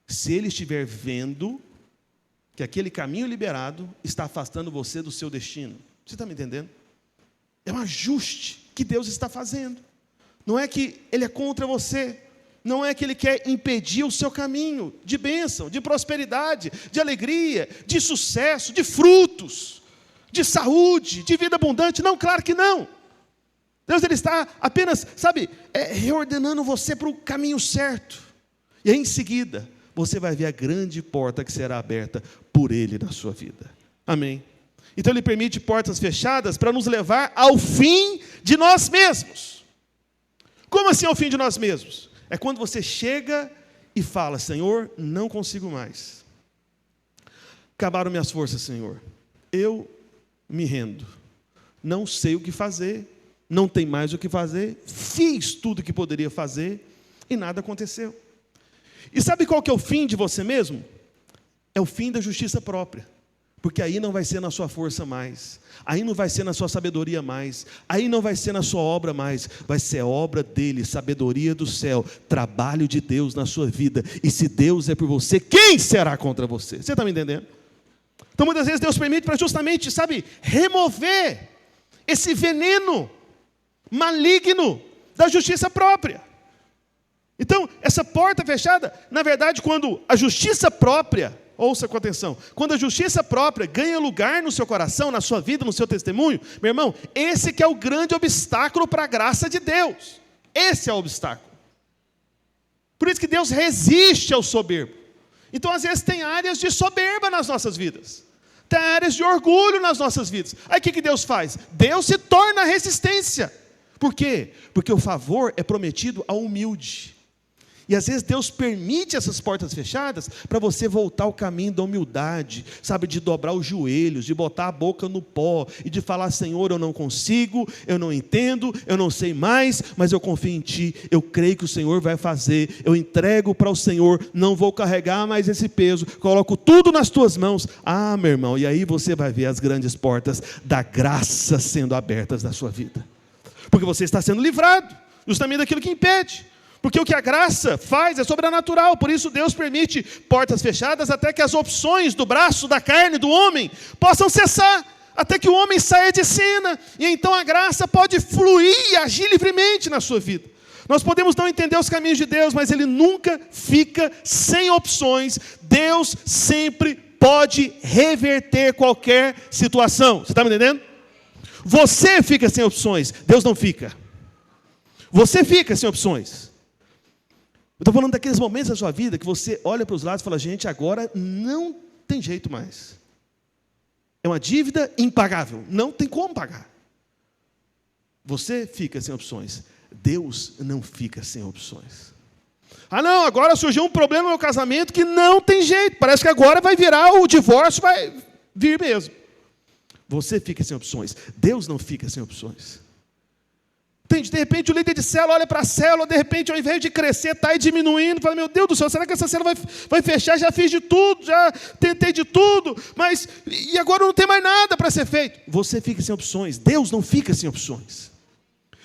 se Ele estiver vendo que aquele caminho liberado está afastando você do seu destino. Você está me entendendo? É um ajuste que Deus está fazendo. Não é que Ele é contra você. Não é que Ele quer impedir o seu caminho de bênção, de prosperidade, de alegria, de sucesso, de frutos, de saúde, de vida abundante. Não, claro que não. Deus, Ele está apenas, sabe, reordenando você para o caminho certo. E aí, em seguida, você vai ver a grande porta que será aberta por Ele na sua vida. Amém? Então Ele permite portas fechadas para nos levar ao fim de nós mesmos. Como assim ao fim de nós mesmos? É quando você chega e fala, Senhor, não consigo mais. Acabaram minhas forças, Senhor. Eu me rendo. Não sei o que fazer, não tem mais o que fazer, fiz tudo o que poderia fazer e nada aconteceu. E sabe qual que é o fim de você mesmo? É o fim da justiça própria. Porque aí não vai ser na sua força mais, aí não vai ser na sua sabedoria mais, aí não vai ser na sua obra mais, vai ser obra dele, sabedoria do céu, trabalho de Deus na sua vida. E se Deus é por você, quem será contra você? Você está me entendendo? Então muitas vezes Deus permite para justamente, sabe, remover esse veneno maligno da justiça própria. Então, essa porta fechada, na verdade, quando a justiça própria, ouça com atenção, quando a justiça própria ganha lugar no seu coração, na sua vida, no seu testemunho, meu irmão, esse que é o grande obstáculo para a graça de Deus. Esse é o obstáculo. Por isso que Deus resiste ao soberbo. Então, às vezes, tem áreas de soberba nas nossas vidas. Tem áreas de orgulho nas nossas vidas. Aí o que Deus faz? Deus se torna a resistência. Por quê? Porque o favor é prometido ao humilde. E às vezes Deus permite essas portas fechadas para você voltar ao caminho da humildade, sabe, de dobrar os joelhos, de botar a boca no pó e de falar: Senhor, eu não consigo, eu não entendo, eu não sei mais, mas eu confio em Ti, eu creio que o Senhor vai fazer, eu entrego para o Senhor, não vou carregar mais esse peso, coloco tudo nas Tuas mãos. Ah, meu irmão, e aí você vai ver as grandes portas da graça sendo abertas na sua vida, porque você está sendo livrado justamente daquilo que impede. Porque o que a graça faz é sobrenatural, por isso Deus permite portas fechadas até que as opções do braço, da carne, do homem possam cessar, até que o homem saia de cena, e então a graça pode fluir e agir livremente na sua vida. Nós podemos não entender os caminhos de Deus, mas Ele nunca fica sem opções. Deus sempre pode reverter qualquer situação. Você está me entendendo? Você fica sem opções, Deus não fica. Você fica sem opções. Eu estou falando daqueles momentos da sua vida que você olha para os lados e fala: gente, agora não tem jeito mais. É uma dívida impagável, não tem como pagar. Você fica sem opções. Deus não fica sem opções. Ah não, agora surgiu um problema no meu casamento que não tem jeito. Parece que agora vai virar, o divórcio vai vir mesmo. Você fica sem opções. Deus não fica sem opções. Entende? De repente o líder de célula olha para a célula, de repente ao invés de crescer, está diminuindo, fala: meu Deus do céu, será que essa célula vai fechar? Já fiz de tudo, já tentei de tudo, mas e agora não tem mais nada para ser feito. Você fica sem opções, Deus não fica sem opções.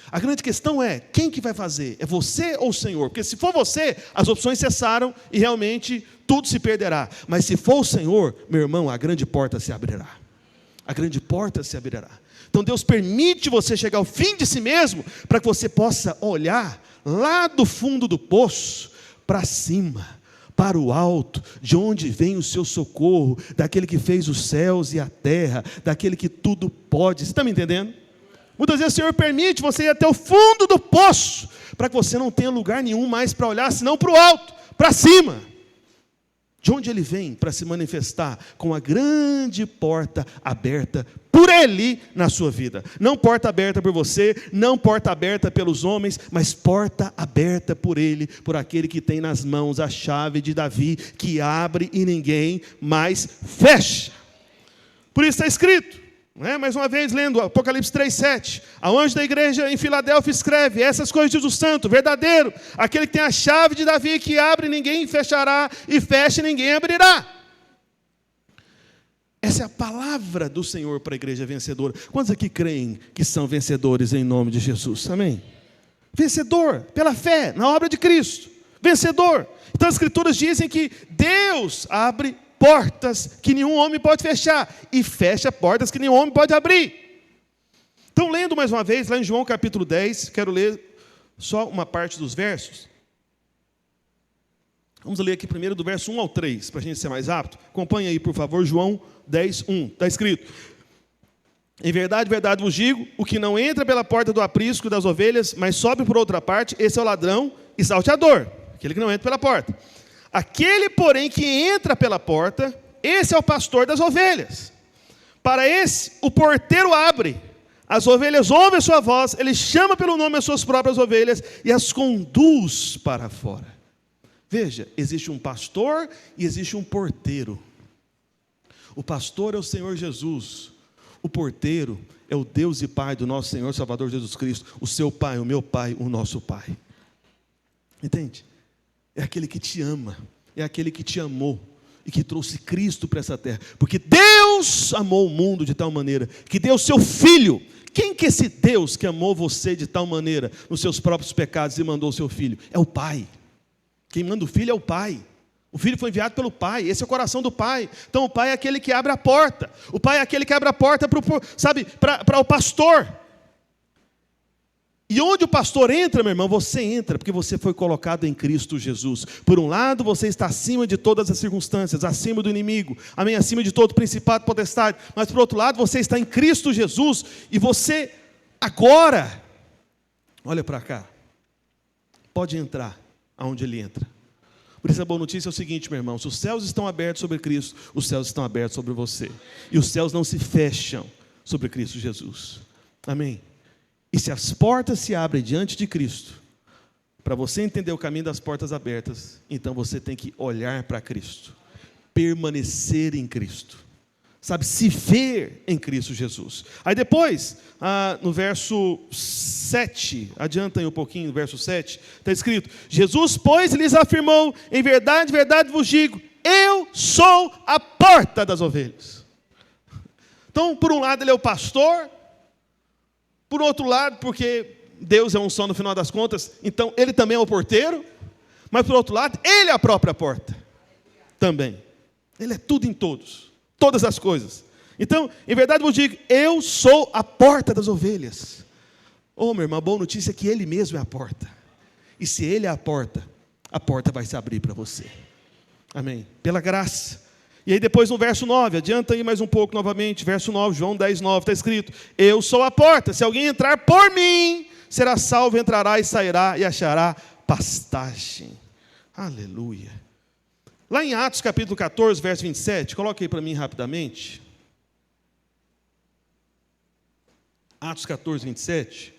A grande questão é, quem que vai fazer? É você ou o Senhor? Porque se for você, as opções cessaram e realmente tudo se perderá. Mas se for o Senhor, meu irmão, a grande porta se abrirá. A grande porta se abrirá. Então Deus permite você chegar ao fim de si mesmo, para que você possa olhar lá do fundo do poço, para cima, para o alto, de onde vem o seu socorro, daquele que fez os céus e a terra, daquele que tudo pode. Você está me entendendo? Muitas vezes o Senhor permite você ir até o fundo do poço, para que você não tenha lugar nenhum mais para olhar, senão para o alto, para cima. De onde Ele vem para se manifestar? Com a grande porta aberta por Ele na sua vida. Não porta aberta por você, não porta aberta pelos homens, mas porta aberta por Ele, por aquele que tem nas mãos a chave de Davi, que abre e ninguém mais fecha. Por isso está escrito, mais uma vez lendo Apocalipse 3:7, a anjo da igreja em Filadélfia escreve: essas coisas diz o santo, verdadeiro, aquele que tem a chave de Davi, que abre e ninguém fechará, e fecha e ninguém abrirá. Essa é a palavra do Senhor para a igreja vencedora. Quantos aqui creem que são vencedores em nome de Jesus? Amém? Vencedor, pela fé, na obra de Cristo. Vencedor. Então as escrituras dizem que Deus abre portas que nenhum homem pode fechar, e fecha portas que nenhum homem pode abrir. Então, lendo mais uma vez, lá em João capítulo 10, quero ler só uma parte dos versos. Vamos ler aqui primeiro do verso 1 ao 3, para a gente ser mais rápido. Acompanhe aí, por favor, João 10, 1. Está escrito: em verdade, verdade vos digo, o que não entra pela porta do aprisco das ovelhas, mas sobe por outra parte, esse é o ladrão e salteador, aquele que não entra pela porta. Aquele, porém, que entra pela porta, esse é o pastor das ovelhas. Para esse, o porteiro abre, as ovelhas ouvem a sua voz, ele chama pelo nome as suas próprias ovelhas e as conduz para fora. Veja, existe um pastor e existe um porteiro. O pastor é o Senhor Jesus, o porteiro é o Deus e Pai do nosso Senhor Salvador Jesus Cristo, o seu Pai, o meu Pai, o nosso Pai. Entende? É aquele que te ama, é aquele que te amou e que trouxe Cristo para essa terra. Porque Deus amou o mundo de tal maneira que deu o seu Filho. Quem que é esse Deus que amou você de tal maneira nos seus próprios pecados e mandou o seu Filho? É o Pai. Quem manda o Filho é o Pai. O Filho foi enviado pelo Pai, esse é o coração do Pai. Então o Pai é aquele que abre a porta. O Pai é aquele que abre a porta para o pastor. E onde o pastor entra, meu irmão, você entra, porque você foi colocado em Cristo Jesus. Por um lado, você está acima de todas as circunstâncias, acima do inimigo, amém? Acima de todo principado e potestade. Mas por outro lado, você está em Cristo Jesus, e você agora, olha para cá, pode entrar aonde Ele entra. Por isso a boa notícia é o seguinte, meu irmão: se os céus estão abertos sobre Cristo, os céus estão abertos sobre você. E os céus não se fecham sobre Cristo Jesus. Amém? E se as portas se abrem diante de Cristo, para você entender o caminho das portas abertas, então você tem que olhar para Cristo, permanecer em Cristo, sabe, se ver em Cristo Jesus. Aí depois, no verso 7, adianta aí um pouquinho, no verso 7, está escrito: Jesus, pois, lhes afirmou: em verdade, verdade vos digo, eu sou a porta das ovelhas. Então, por um lado ele é o pastor, por outro lado, porque Deus é um só no final das contas, então ele também é o porteiro, mas por outro lado, ele é a própria porta, também. Ele é tudo em todos, todas as coisas. Então, em verdade vos digo, eu sou a porta das ovelhas. Meu irmão, a boa notícia é que ele mesmo é a porta. E se ele é a porta vai se abrir para você. Amém? Pela graça. E aí depois no verso 9, adianta aí mais um pouco novamente, verso 9, João 10, 9, está escrito: eu sou a porta, se alguém entrar por mim, será salvo, entrará e sairá e achará pastagem. Aleluia. Lá em Atos capítulo 14, verso 27, coloque aí para mim rapidamente. Atos 14, 27.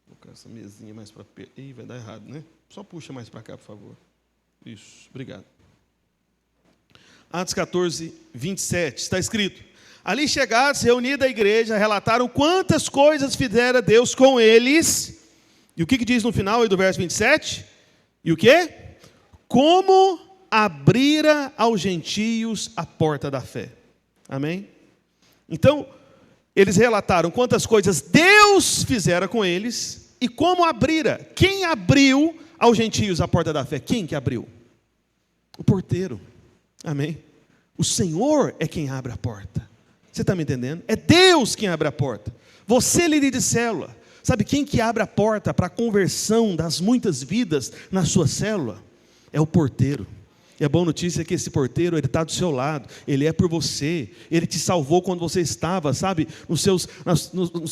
Vou colocar essa mesinha mais para perto. Ih, vai dar errado, né? Só puxa mais para cá, por favor. Isso, obrigado. Atos 14, 27, está escrito: ali chegados, reunida a igreja, relataram quantas coisas fizera Deus com eles. E o que diz no final aí do verso 27? E o quê? Como abrira aos gentios a porta da fé. Amém? Então, eles relataram quantas coisas Deus fizera com eles e como abrira. Quem abriu aos gentios a porta da fé? Quem que abriu? O porteiro. Amém? O Senhor é quem abre a porta. Você está me entendendo? É Deus quem abre a porta. Você, líder de célula, sabe quem que abre a porta para a conversão das muitas vidas na sua célula? É o porteiro. E a boa notícia é que esse porteiro, ele está do seu lado, ele é por você, ele te salvou quando você estava, sabe, nos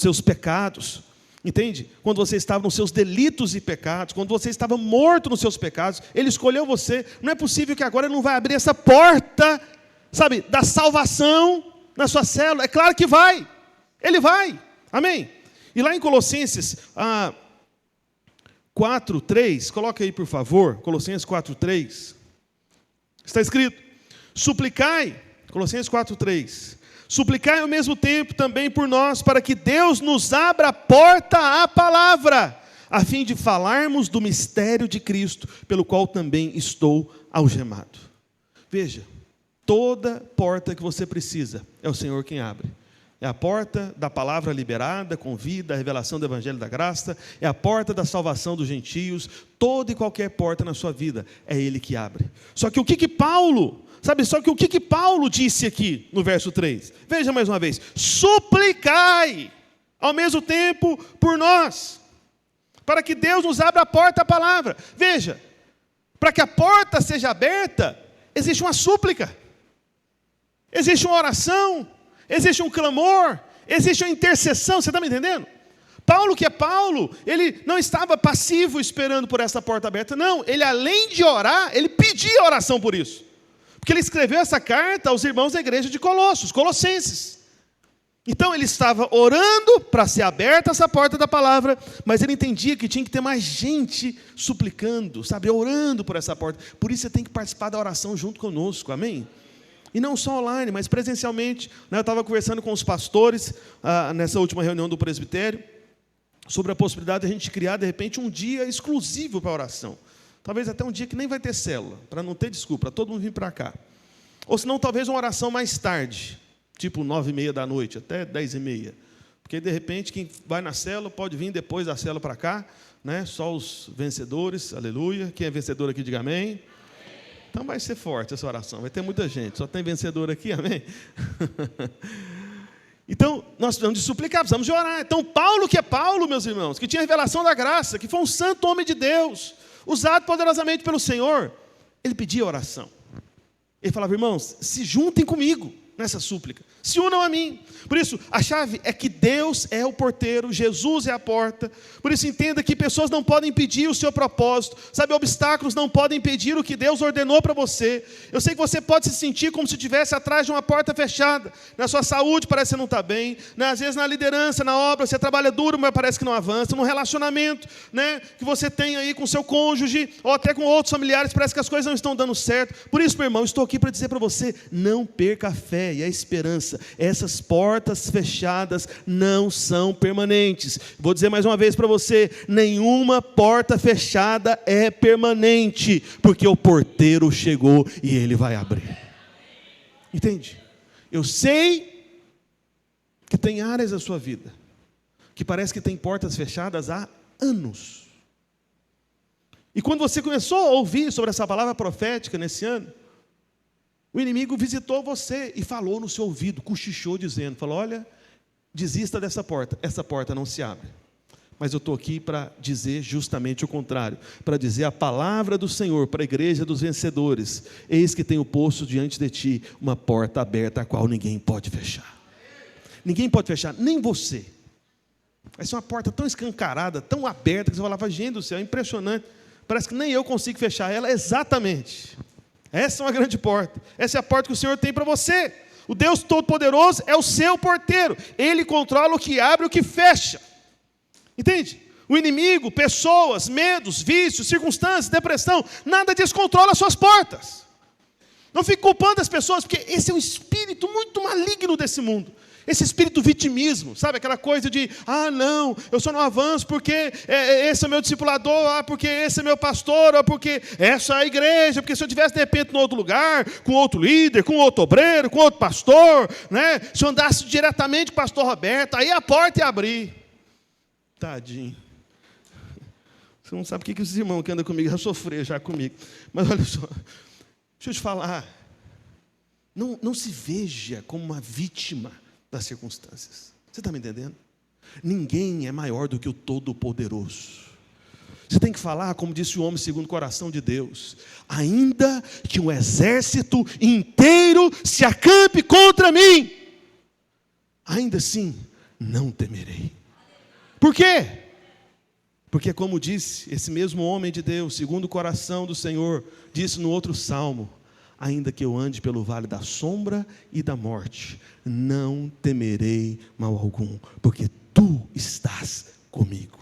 seus pecados. Entende? Quando você estava nos seus delitos e pecados, quando você estava morto nos seus pecados, ele escolheu você. Não é possível que agora ele não vai abrir essa porta, sabe, da salvação na sua célula. É claro que vai. Ele vai. Amém? E lá em Colossenses 4:3, coloca aí por favor, Colossenses 4:3. Está escrito: suplicai, Colossenses 4:3. Suplicai ao mesmo tempo também por nós, para que Deus nos abra a porta à palavra, a fim de falarmos do mistério de Cristo, pelo qual também estou algemado. Veja, toda porta que você precisa, é o Senhor quem abre. É a porta da palavra liberada, com vida, a revelação do Evangelho da Graça, é a porta da salvação dos gentios, toda e qualquer porta na sua vida, é Ele que abre. Só que o que Paulo disse aqui no verso 3? Veja mais uma vez: suplicai ao mesmo tempo por nós, para que Deus nos abra a porta à palavra. Veja, para que a porta seja aberta, existe uma súplica, existe uma oração, existe um clamor, existe uma intercessão. Você está me entendendo? Paulo, que é Paulo, ele não estava passivo esperando por essa porta aberta, não. Ele, além de orar, ele pedia oração por isso. Porque ele escreveu essa carta aos irmãos da igreja de Colossos, Colossenses. Então ele estava orando para ser aberta essa porta da palavra, mas ele entendia que tinha que ter mais gente suplicando, sabe, orando por essa porta. Por isso você tem que participar da oração junto conosco, amém? E não só online, mas presencialmente. Eu estava conversando com os pastores nessa última reunião do presbitério, sobre a possibilidade de a gente criar, de repente, um dia exclusivo para a oração. Talvez até um dia que nem vai ter célula, para não ter desculpa, para todo mundo vir para cá. Ou senão, talvez uma oração mais tarde, tipo 9:30 da noite, até 10:30. Porque, de repente, quem vai na célula pode vir depois da célula para cá, né? Só os vencedores, aleluia. Quem é vencedor aqui, diga amém. Então vai ser forte essa oração, vai ter muita gente, só tem vencedor aqui, amém? Então, nós precisamos de suplicar, precisamos de orar. Então, Paulo, que é Paulo, meus irmãos, que tinha a revelação da graça, que foi um santo homem de Deus, usado poderosamente pelo Senhor, ele pedia oração. Ele falava: irmãos, se juntem comigo, nessa súplica. Se unam a mim. Por isso, a chave é que Deus é o porteiro, Jesus é a porta. Por isso, entenda que pessoas não podem impedir o seu propósito. Sabe, obstáculos não podem impedir o que Deus ordenou para você. Eu sei que você pode se sentir como se estivesse atrás de uma porta fechada. Na sua saúde parece que você não está bem. Né? Às vezes na liderança, na obra, você trabalha duro, mas parece que não avança. No relacionamento, né, que você tem aí com seu cônjuge, ou até com outros familiares, parece que as coisas não estão dando certo. Por isso, meu irmão, estou aqui para dizer para você, não perca a fé e a esperança. Essas portas fechadas não são permanentes. Vou dizer mais uma vez para você, nenhuma porta fechada é permanente, porque o porteiro chegou e ele vai abrir. Entende? Eu sei que tem áreas da sua vida que parece que tem portas fechadas há anos. E quando você começou a ouvir sobre essa palavra profética nesse ano, o inimigo visitou você e falou no seu ouvido, cochichou dizendo, falou, olha, desista dessa porta, essa porta não se abre. Mas eu estou aqui para dizer justamente o contrário, para dizer a palavra do Senhor para a igreja dos vencedores, eis que tenho posto diante de ti uma porta aberta, a qual ninguém pode fechar. Ninguém pode fechar, nem você. Vai ser uma porta tão escancarada, tão aberta, que você vai falar, gente do céu, é impressionante, parece que nem eu consigo fechar ela, exatamente. Essa é uma grande porta. Essa é a porta que o Senhor tem para você. O Deus Todo-Poderoso é o seu porteiro. Ele controla o que abre e o que fecha. Entende? O inimigo, pessoas, medos, vícios, circunstâncias, depressão, nada disso controla as suas portas. Não fique culpando as pessoas, porque esse é um espírito muito maligno desse mundo. Esse espírito vitimismo, sabe? Aquela coisa de, não, eu só não avanço porque esse é meu discipulador, porque esse é meu pastor, ou porque essa é a igreja, porque se eu estivesse de repente em outro lugar, com outro líder, com outro obreiro, com outro pastor, né? Se eu andasse diretamente com o pastor Roberto, aí a porta ia abrir. Tadinho. Você não sabe o que esses irmãos que andam comigo já sofreram já comigo. Mas olha só, deixa eu te falar, não se veja como uma vítima das circunstâncias. Você está me entendendo? Ninguém é maior do que o Todo-Poderoso. Você tem que falar, como disse o homem segundo o coração de Deus, ainda que um exército inteiro se acampe contra mim, ainda assim não temerei. Por quê? Porque como disse esse mesmo homem de Deus, segundo o coração do Senhor, disse no outro salmo, ainda que eu ande pelo vale da sombra e da morte, não temerei mal algum, porque tu estás comigo.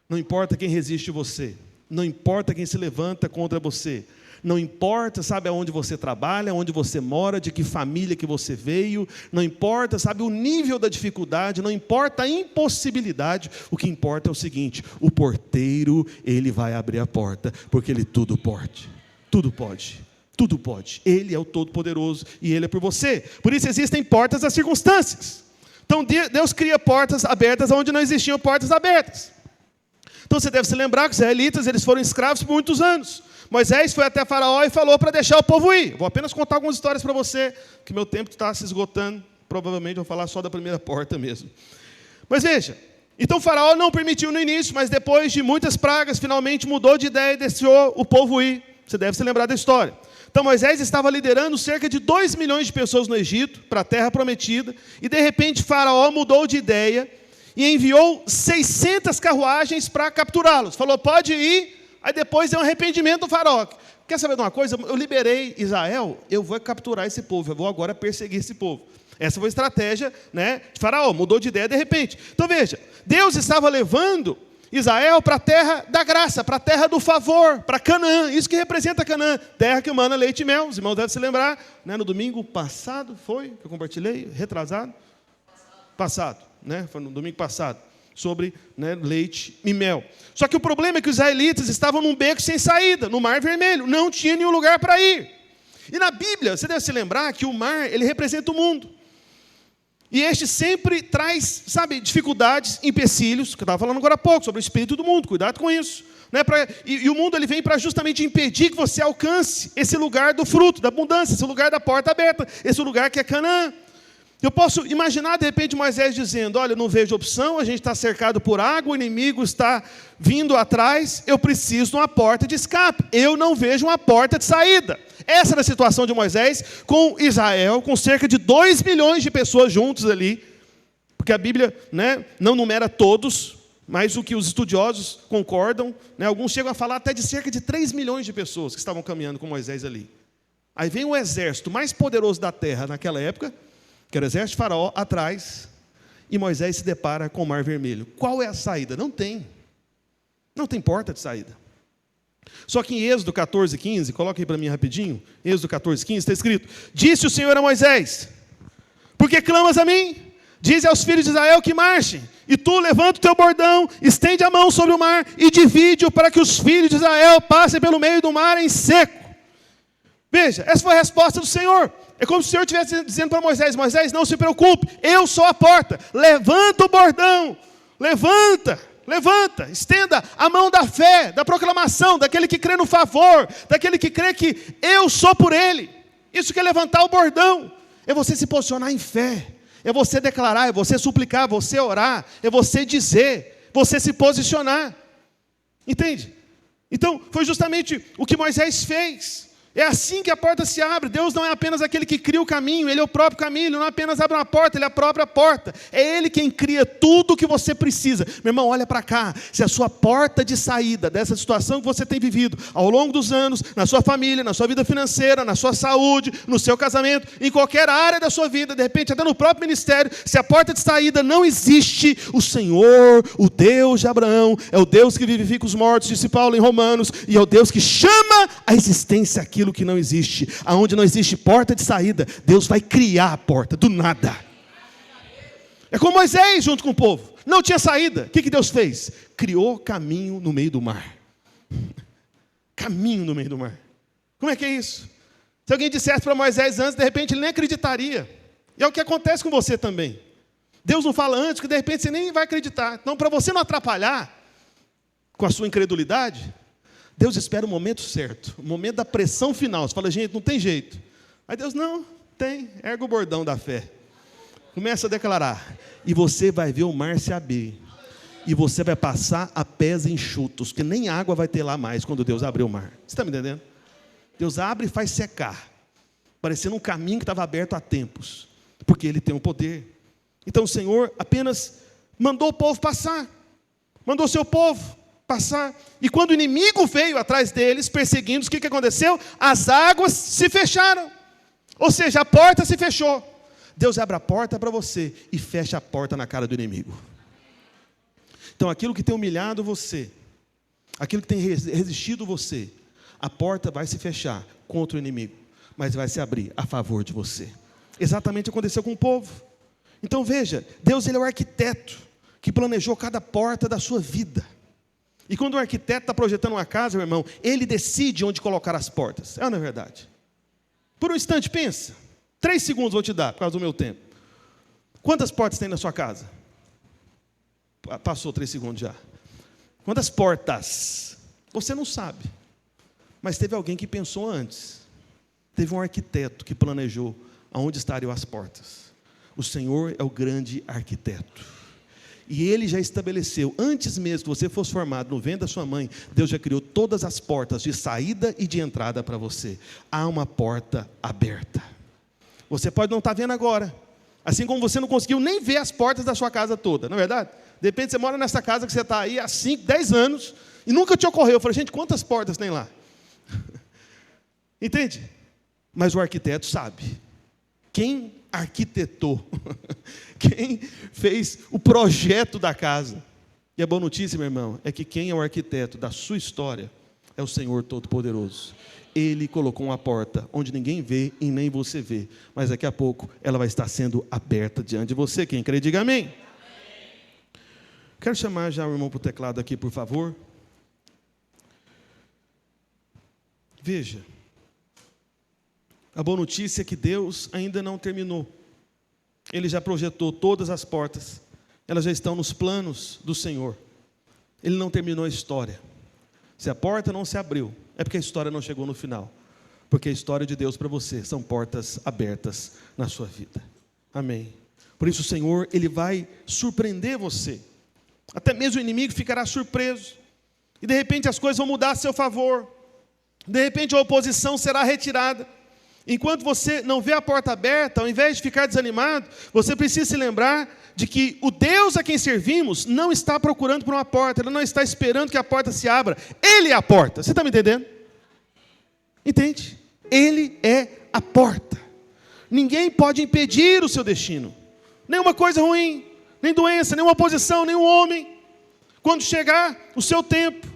Não importa quem resiste você, não importa quem se levanta contra você, não importa, sabe, aonde você trabalha, onde você mora, de que família que você veio, não importa, sabe, o nível da dificuldade, não importa a impossibilidade, o que importa é o seguinte, o porteiro, ele vai abrir a porta, porque ele tudo pode, tudo pode. Tudo pode. Ele é o Todo-Poderoso e Ele é por você. Por isso existem portas das circunstâncias. Então Deus cria portas abertas onde não existiam portas abertas. Então você deve se lembrar que os israelitas eles foram escravos por muitos anos. Moisés foi até Faraó e falou para deixar o povo ir. Vou apenas contar algumas histórias para você, que meu tempo está se esgotando. Provavelmente vou falar só da primeira porta mesmo. Mas veja, então Faraó não permitiu no início, mas depois de muitas pragas, finalmente mudou de ideia e deixou o povo ir. Você deve se lembrar da história. Então Moisés estava liderando cerca de 2 milhões de pessoas no Egito, para a terra prometida, e de repente Faraó mudou de ideia e enviou 600 carruagens para capturá-los. Falou, pode ir, aí depois é um arrependimento do Faraó. Quer saber de uma coisa? Eu liberei Israel, eu vou capturar esse povo, eu vou agora perseguir esse povo. Essa foi a estratégia, né, de Faraó, mudou de ideia de repente. Então veja, Deus estava levando Israel para a terra da graça, para a terra do favor, para Canaã, isso que representa Canaã, terra que emana leite e mel. Os irmãos devem se lembrar, né, no domingo passado, foi, que eu compartilhei, retrasado? Passado, né, foi no domingo passado, sobre, né, leite e mel. Só que o problema é que os israelitas estavam num beco sem saída, no Mar Vermelho, não tinha nenhum lugar para ir. E na Bíblia, você deve se lembrar que o mar, ele representa o mundo. E este sempre traz, sabe, dificuldades, empecilhos, que eu estava falando agora há pouco, sobre o espírito do mundo, cuidado com isso. Né? E o mundo ele vem para justamente impedir que você alcance esse lugar do fruto, da abundância, esse lugar da porta aberta, esse lugar que é Canaã. Eu posso imaginar, de repente, Moisés dizendo: olha, eu não vejo opção, a gente está cercado por água, o inimigo está vindo atrás, eu preciso de uma porta de escape, eu não vejo uma porta de saída. Essa era a situação de Moisés com Israel, com cerca de 2 milhões de pessoas juntos ali, porque a Bíblia, né, não numera todos, mas o que os estudiosos concordam, né, alguns chegam a falar até de cerca de 3 milhões de pessoas que estavam caminhando com Moisés ali. Aí vem o exército mais poderoso da terra naquela época, que era o exército de Faraó, atrás, e Moisés se depara com o Mar Vermelho. Qual é a saída? Não tem porta de saída. Só que em Êxodo 14:15, coloca aí para mim rapidinho, Êxodo 14:15, está escrito: disse o Senhor a Moisés: por que clamas a mim? Dize aos filhos de Israel que marchem, e tu levanta o teu bordão, estende a mão sobre o mar, e divide-o para que os filhos de Israel passem pelo meio do mar em seco. Veja, essa foi a resposta do Senhor. É como se o Senhor estivesse dizendo para Moisés: Moisés, não se preocupe, eu sou a porta, levanta o bordão, levanta, estenda a mão da fé, da proclamação, daquele que crê no favor, daquele que crê que eu sou por ele. Isso que é levantar o bordão, é você se posicionar em fé, é você declarar, é você suplicar, é você orar, é você dizer, você se posicionar, entende? Então, foi justamente o que Moisés fez. É assim que a porta se abre. Deus não é apenas aquele que cria o caminho, Ele é o próprio caminho, Ele não apenas abre uma porta, Ele é a própria porta. É Ele quem cria tudo o que você precisa. Meu irmão, olha para cá, se a sua porta de saída dessa situação que você tem vivido ao longo dos anos, na sua família, na sua vida financeira, na sua saúde, no seu casamento, em qualquer área da sua vida, de repente até no próprio ministério, se a porta de saída não existe, o Senhor, o Deus de Abraão, é o Deus que vivifica os mortos, disse Paulo em Romanos, e é o Deus que chama a existência aquilo que não existe. Aonde não existe porta de saída, Deus vai criar a porta do nada. É como Moisés junto com o povo, não tinha saída. O que Deus fez? Criou caminho no meio do mar. Caminho no meio do mar. Como é que é isso? Se alguém dissesse para Moisés antes, de repente ele nem acreditaria. E é o que acontece com você também. Deus não fala antes, que de repente você nem vai acreditar. Então, para você não atrapalhar com a sua incredulidade, Deus espera o momento certo, o momento da pressão final. Você fala: gente, não tem jeito. Aí Deus: não, tem, erga o bordão da fé. Começa a declarar, e você vai ver o mar se abrir, e você vai passar a pés enxutos, que nem água vai ter lá mais quando Deus abrir o mar. Você está me entendendo? Deus abre e faz secar, parecendo um caminho que estava aberto há tempos, porque Ele tem o poder. Então o Senhor apenas mandou o povo passar, mandou o seu povo passar, e quando o inimigo veio atrás deles, perseguindo, o que aconteceu? As águas se fecharam, ou seja, a porta se fechou. Deus abre a porta para você e fecha a porta na cara do inimigo. Então aquilo que tem humilhado você, aquilo que tem resistido você, a porta vai se fechar contra o inimigo, mas vai se abrir a favor de você. Exatamente aconteceu com o povo. Então veja, Deus, Ele é o arquiteto que planejou cada porta da sua vida. E quando o arquiteto está projetando uma casa, meu irmão, ele decide onde colocar as portas. É ou não é verdade? Por um instante, pensa. 3 segundos vou te dar, por causa do meu tempo. Quantas portas tem na sua casa? Passou 3 segundos já. Quantas portas? Você não sabe. Mas teve alguém que pensou antes. Teve um arquiteto que planejou aonde estariam as portas. O Senhor é o grande arquiteto. E Ele já estabeleceu, antes mesmo que você fosse formado no ventre da sua mãe, Deus já criou todas as portas de saída e de entrada para você. Há uma porta aberta. Você pode não estar vendo agora, assim como você não conseguiu nem ver as portas da sua casa toda, não é verdade? De repente você mora nessa casa que você está aí há 5, 10 anos, e nunca te ocorreu. Eu falei: gente, quantas portas tem lá? Entende? Mas o arquiteto sabe. Quem arquitetou, quem fez o projeto da casa. E a boa notícia, meu irmão, é que quem é o arquiteto da sua história é o Senhor Todo-Poderoso. Ele colocou uma porta onde ninguém vê e nem você vê, mas daqui a pouco ela vai estar sendo aberta diante de você. Quem crê, diga amém. Quero chamar já o irmão para o teclado aqui, por favor. Veja, a boa notícia é que Deus ainda não terminou. Ele já projetou todas as portas. Elas já estão nos planos do Senhor. Ele não terminou a história. Se a porta não se abriu, é porque a história não chegou no final. Porque a história de Deus para você são portas abertas na sua vida. Amém. Por isso o Senhor, Ele vai surpreender você. Até mesmo o inimigo ficará surpreso. E de repente as coisas vão mudar a seu favor. De repente a oposição será retirada. Enquanto você não vê a porta aberta, ao invés de ficar desanimado, você precisa se lembrar de que o Deus a quem servimos não está procurando por uma porta, Ele não está esperando que a porta se abra. Ele é a porta. Você está me entendendo? Entende? Ele é a porta. Ninguém pode impedir o seu destino. Nenhuma coisa ruim, nem doença, nenhuma oposição, nenhum homem. Quando chegar o seu tempo,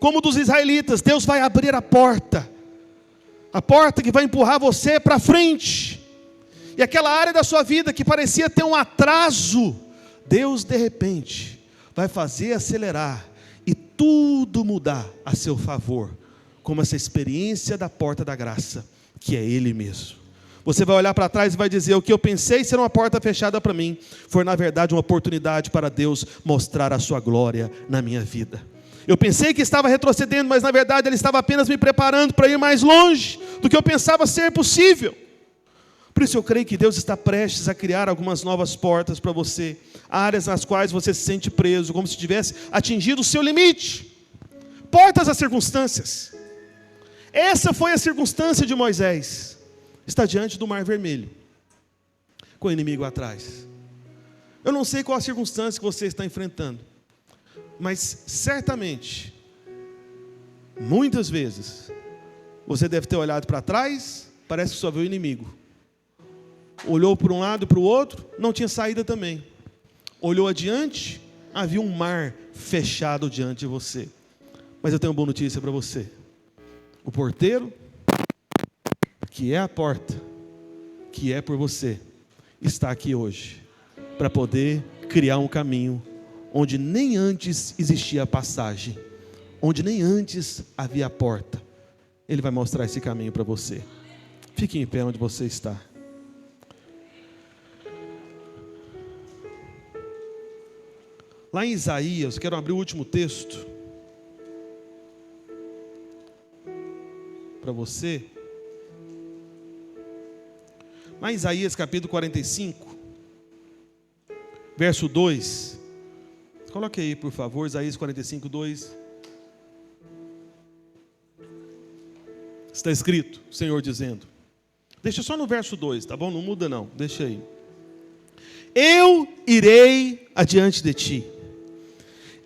como dos israelitas, Deus vai abrir a porta que vai empurrar você para frente. E aquela área da sua vida que parecia ter um atraso, Deus de repente vai fazer acelerar e tudo mudar a seu favor, como essa experiência da porta da graça, que é Ele mesmo. Você vai olhar para trás e vai dizer: o que eu pensei ser uma porta fechada para mim, foi na verdade uma oportunidade para Deus mostrar a sua glória na minha vida. Eu pensei que estava retrocedendo, mas na verdade Ele estava apenas me preparando para ir mais longe do que eu pensava ser possível. Por isso eu creio que Deus está prestes a criar algumas novas portas para você, áreas nas quais você se sente preso, como se tivesse atingido o seu limite. Portas às circunstâncias. Essa foi a circunstância de Moisés. Está diante do Mar Vermelho, com o inimigo atrás. Eu não sei qual a circunstância que você está enfrentando, mas certamente, muitas vezes, você deve ter olhado para trás, parece que só viu o inimigo. Olhou para um lado e para o outro, não tinha saída também. Olhou adiante, havia um mar fechado diante de você. Mas eu tenho uma boa notícia para você. O porteiro, que é a porta, que é por você, está aqui hoje, para poder criar um caminho, onde nem antes existia a passagem, onde nem antes havia a porta. Ele vai mostrar esse caminho para você. Fique em pé onde você está. Lá em Isaías, quero abrir o último texto para você. Lá em Isaías capítulo 45, verso 2. Coloque aí, por favor, Isaías 45, 2. Está escrito, o Senhor dizendo. Deixa só no verso 2, tá bom? Não muda não, deixa aí. Eu irei adiante de ti,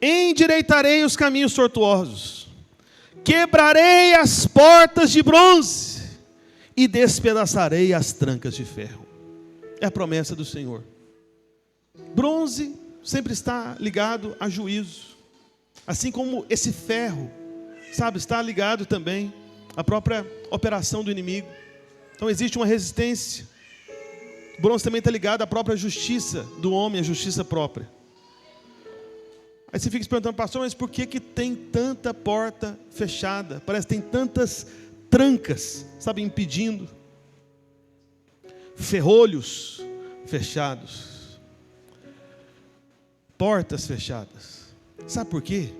endireitarei os caminhos tortuosos, quebrarei as portas de bronze e despedaçarei as trancas de ferro. É a promessa do Senhor. Bronze sempre está ligado a juízo, assim como esse ferro, sabe, está ligado também à própria operação do inimigo. Então existe uma resistência. O bronze também está ligado à própria justiça do homem, a justiça própria. Aí você fica se perguntando: pastor, mas por que tem tanta porta fechada? Parece que tem tantas trancas, sabe, impedindo. Ferrolhos fechados. Portas fechadas. Sabe por quê?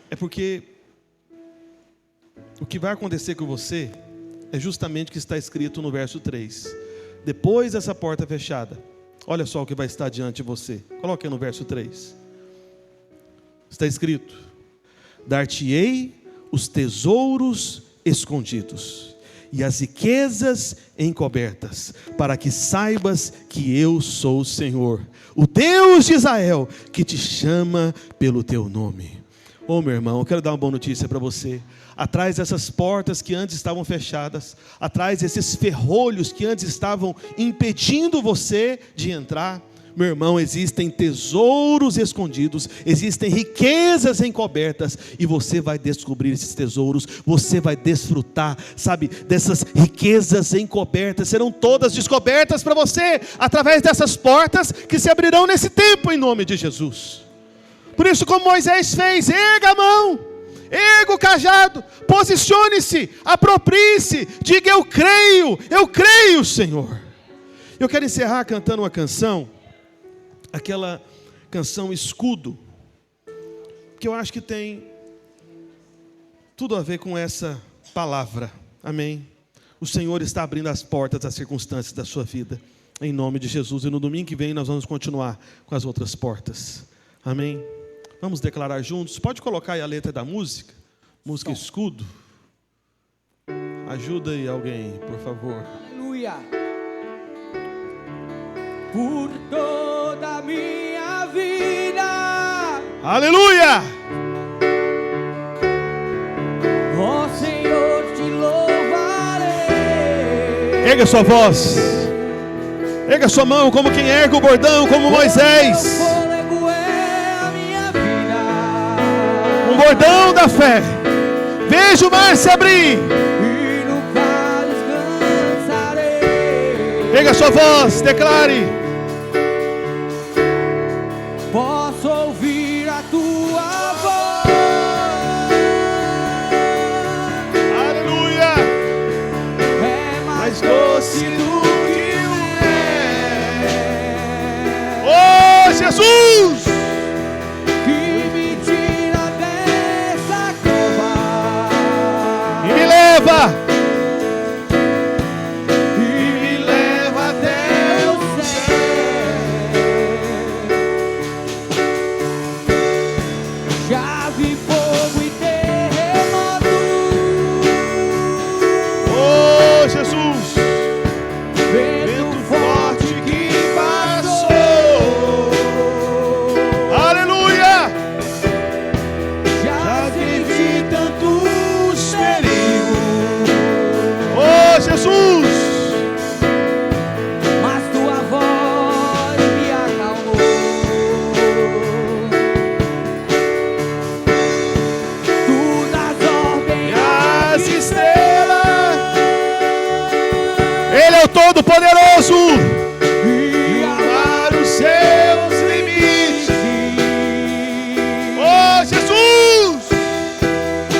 É porque o que vai acontecer com você é justamente o que está escrito no verso 3. Depois dessa porta fechada, olha só o que vai estar diante de você. Coloque aí no verso 3. Está escrito: dar-te-ei os tesouros escondidos e as riquezas encobertas, para que saibas que eu sou o Senhor, o Deus de Israel, que te chama pelo teu nome. Oh, meu irmão, eu quero dar uma boa notícia para você. Atrás dessas portas que antes estavam fechadas, atrás desses ferrolhos que antes estavam impedindo você de entrar, meu irmão, existem tesouros escondidos, existem riquezas encobertas, e você vai descobrir esses tesouros, você vai desfrutar, sabe, dessas riquezas encobertas. Serão todas descobertas para você, através dessas portas que se abrirão nesse tempo, em nome de Jesus. Por isso, como Moisés fez, erga a mão, erga o cajado, posicione-se, aproprie-se, diga: eu creio, Senhor. Eu quero encerrar cantando uma canção, aquela canção Escudo, que eu acho que tem tudo a ver com essa palavra. Amém? O Senhor está abrindo as portas das circunstâncias da sua vida. Em nome de Jesus. E no domingo que vem nós vamos continuar com as outras portas. Amém? Vamos declarar juntos. Pode colocar aí a letra da música. Música Escudo. Ajuda aí alguém, por favor. Aleluia. Por toda a minha vida. Aleluia. Ó Senhor, te louvarei. Erga sua voz. Erga sua mão como quem ergue o bordão, como Moisés. Um bordão da fé. Veja o mar se abrir. E no vale descansarei. Erga sua voz, declare. Posso ouvir a tua voz. Aleluia. É mais doce do que o mel. Oh, Jesus! Que me tira dessa cova. E me leva. E me leva até o céu. Já vi fogo e terremoto. Oh, Jesus! Vento forte que passou. Aleluia! Já vivi tantos perigos. Oh, Jesus! Mas tua voz me acalmou. Tu das ordens As estrelas. Ele é o Todo-Poderoso. e Amar os seus limites. Oh, Jesus!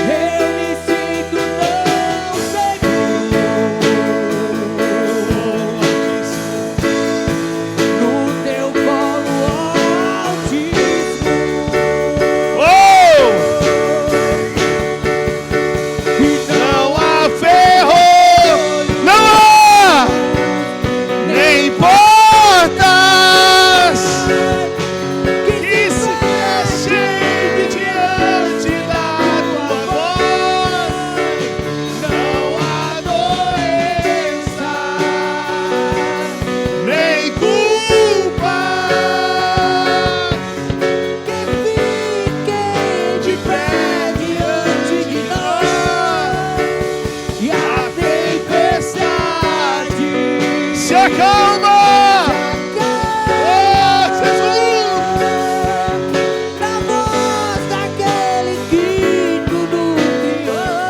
eu me sinto tão seguro no teu colo altíssimo. Oh! E Não há ferro, não há nem portas que se fechem diante da tua voz. Não há doença, nem culpa que fiquem de pé diante de nós. E a tempestade se acalma. Oh, Jesus! na voz daquele que tudo criou.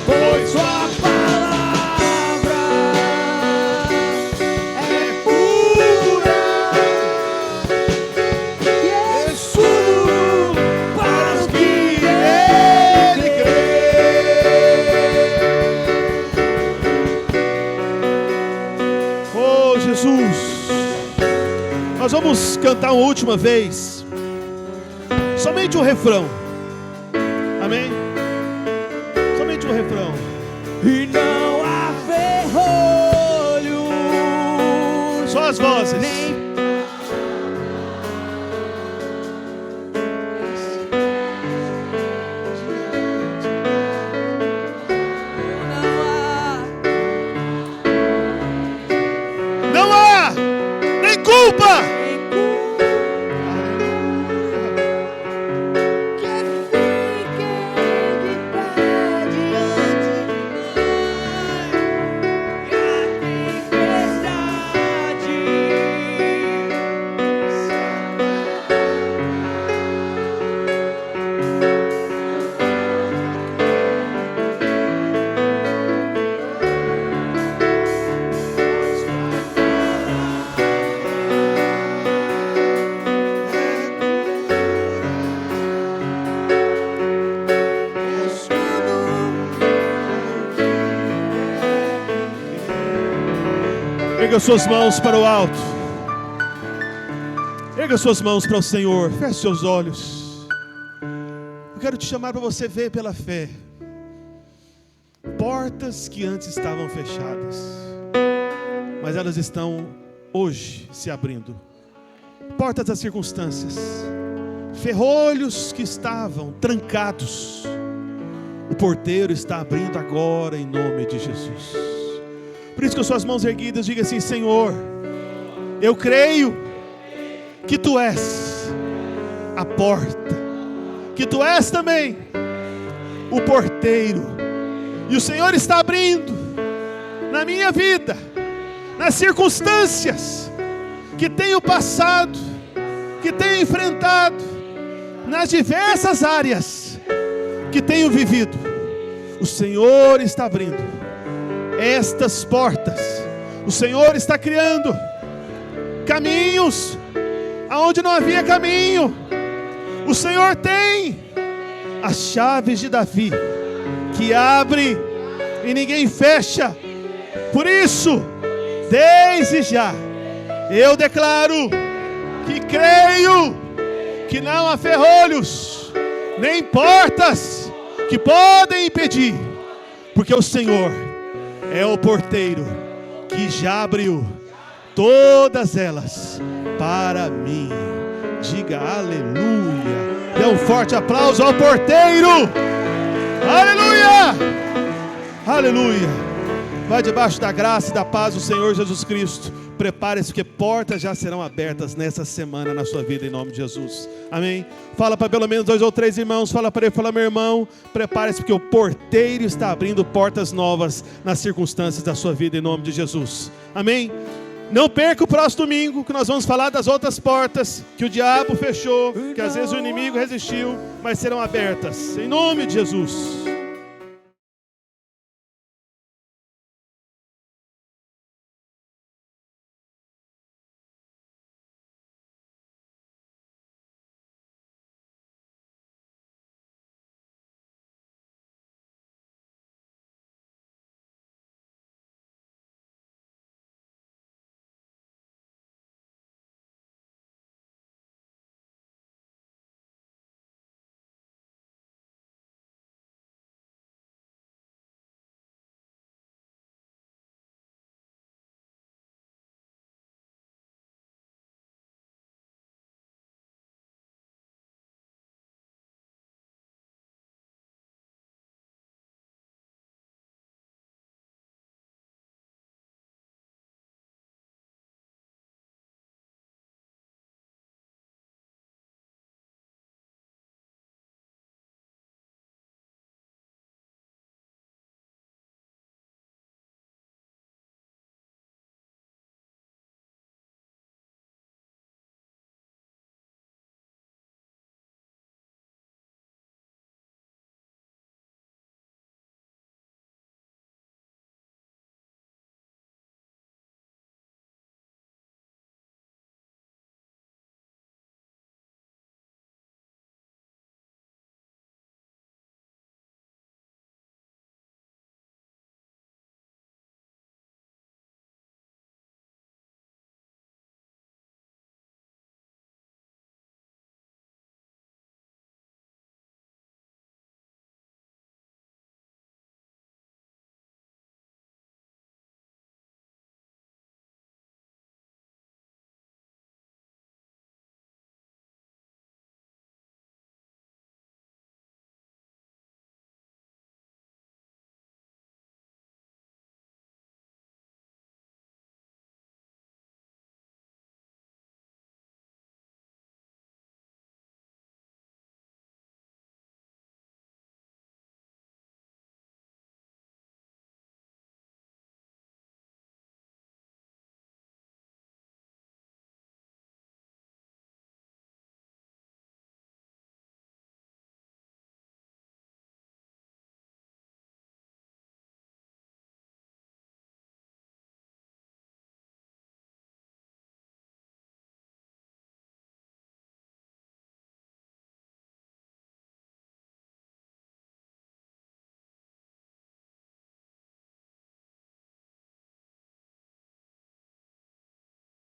Pois sua palavra é pura e escudo para os que Ele crê. Oh, Jesus! Nós vamos cantar uma última vez. Somente um refrão. Amém? Somente um refrão. e não há ferrolho. Só as vozes. Nem Não há nem culpa. que fiquem de pé diante de nós. E a tempestade Erga suas mãos para o alto. Erga suas mãos para o Senhor. Feche seus olhos. Eu quero te chamar para você ver pela fé portas que antes estavam fechadas, mas elas estão hoje se abrindo. Portas das circunstâncias, ferrolhos que estavam trancados, o porteiro está abrindo agora em nome de Jesus. Por isso que as suas mãos erguidas, diga assim: Senhor, eu creio que Tu és a porta, que Tu és também o porteiro, e o Senhor está abrindo na minha vida, nas circunstâncias que tenho passado, que tenho enfrentado, nas diversas áreas que tenho vivido. O Senhor está abrindo estas portas, o Senhor está criando caminhos aonde não havia caminho. O Senhor tem as chaves de Davi, que abre e ninguém fecha. Por isso, desde já, eu declaro que creio que não há ferrolhos, nem portas que podem impedir, porque o Senhor é o porteiro que já abriu todas elas para mim. Diga aleluia. Dê um forte aplauso ao porteiro. Aleluia. Aleluia. Vai debaixo da graça e da paz do Senhor Jesus Cristo. Prepare-se, porque portas já serão abertas nessa semana na sua vida, em nome de Jesus. Amém? Fala para pelo menos 2 ou 3 irmãos. Fala para ele, fala: meu irmão, prepare-se, porque o porteiro está abrindo portas novas nas circunstâncias da sua vida, em nome de Jesus. Amém? Não perca o próximo domingo, que nós vamos falar das outras portas que o diabo fechou, que às vezes o inimigo resistiu, mas serão abertas, em nome de Jesus.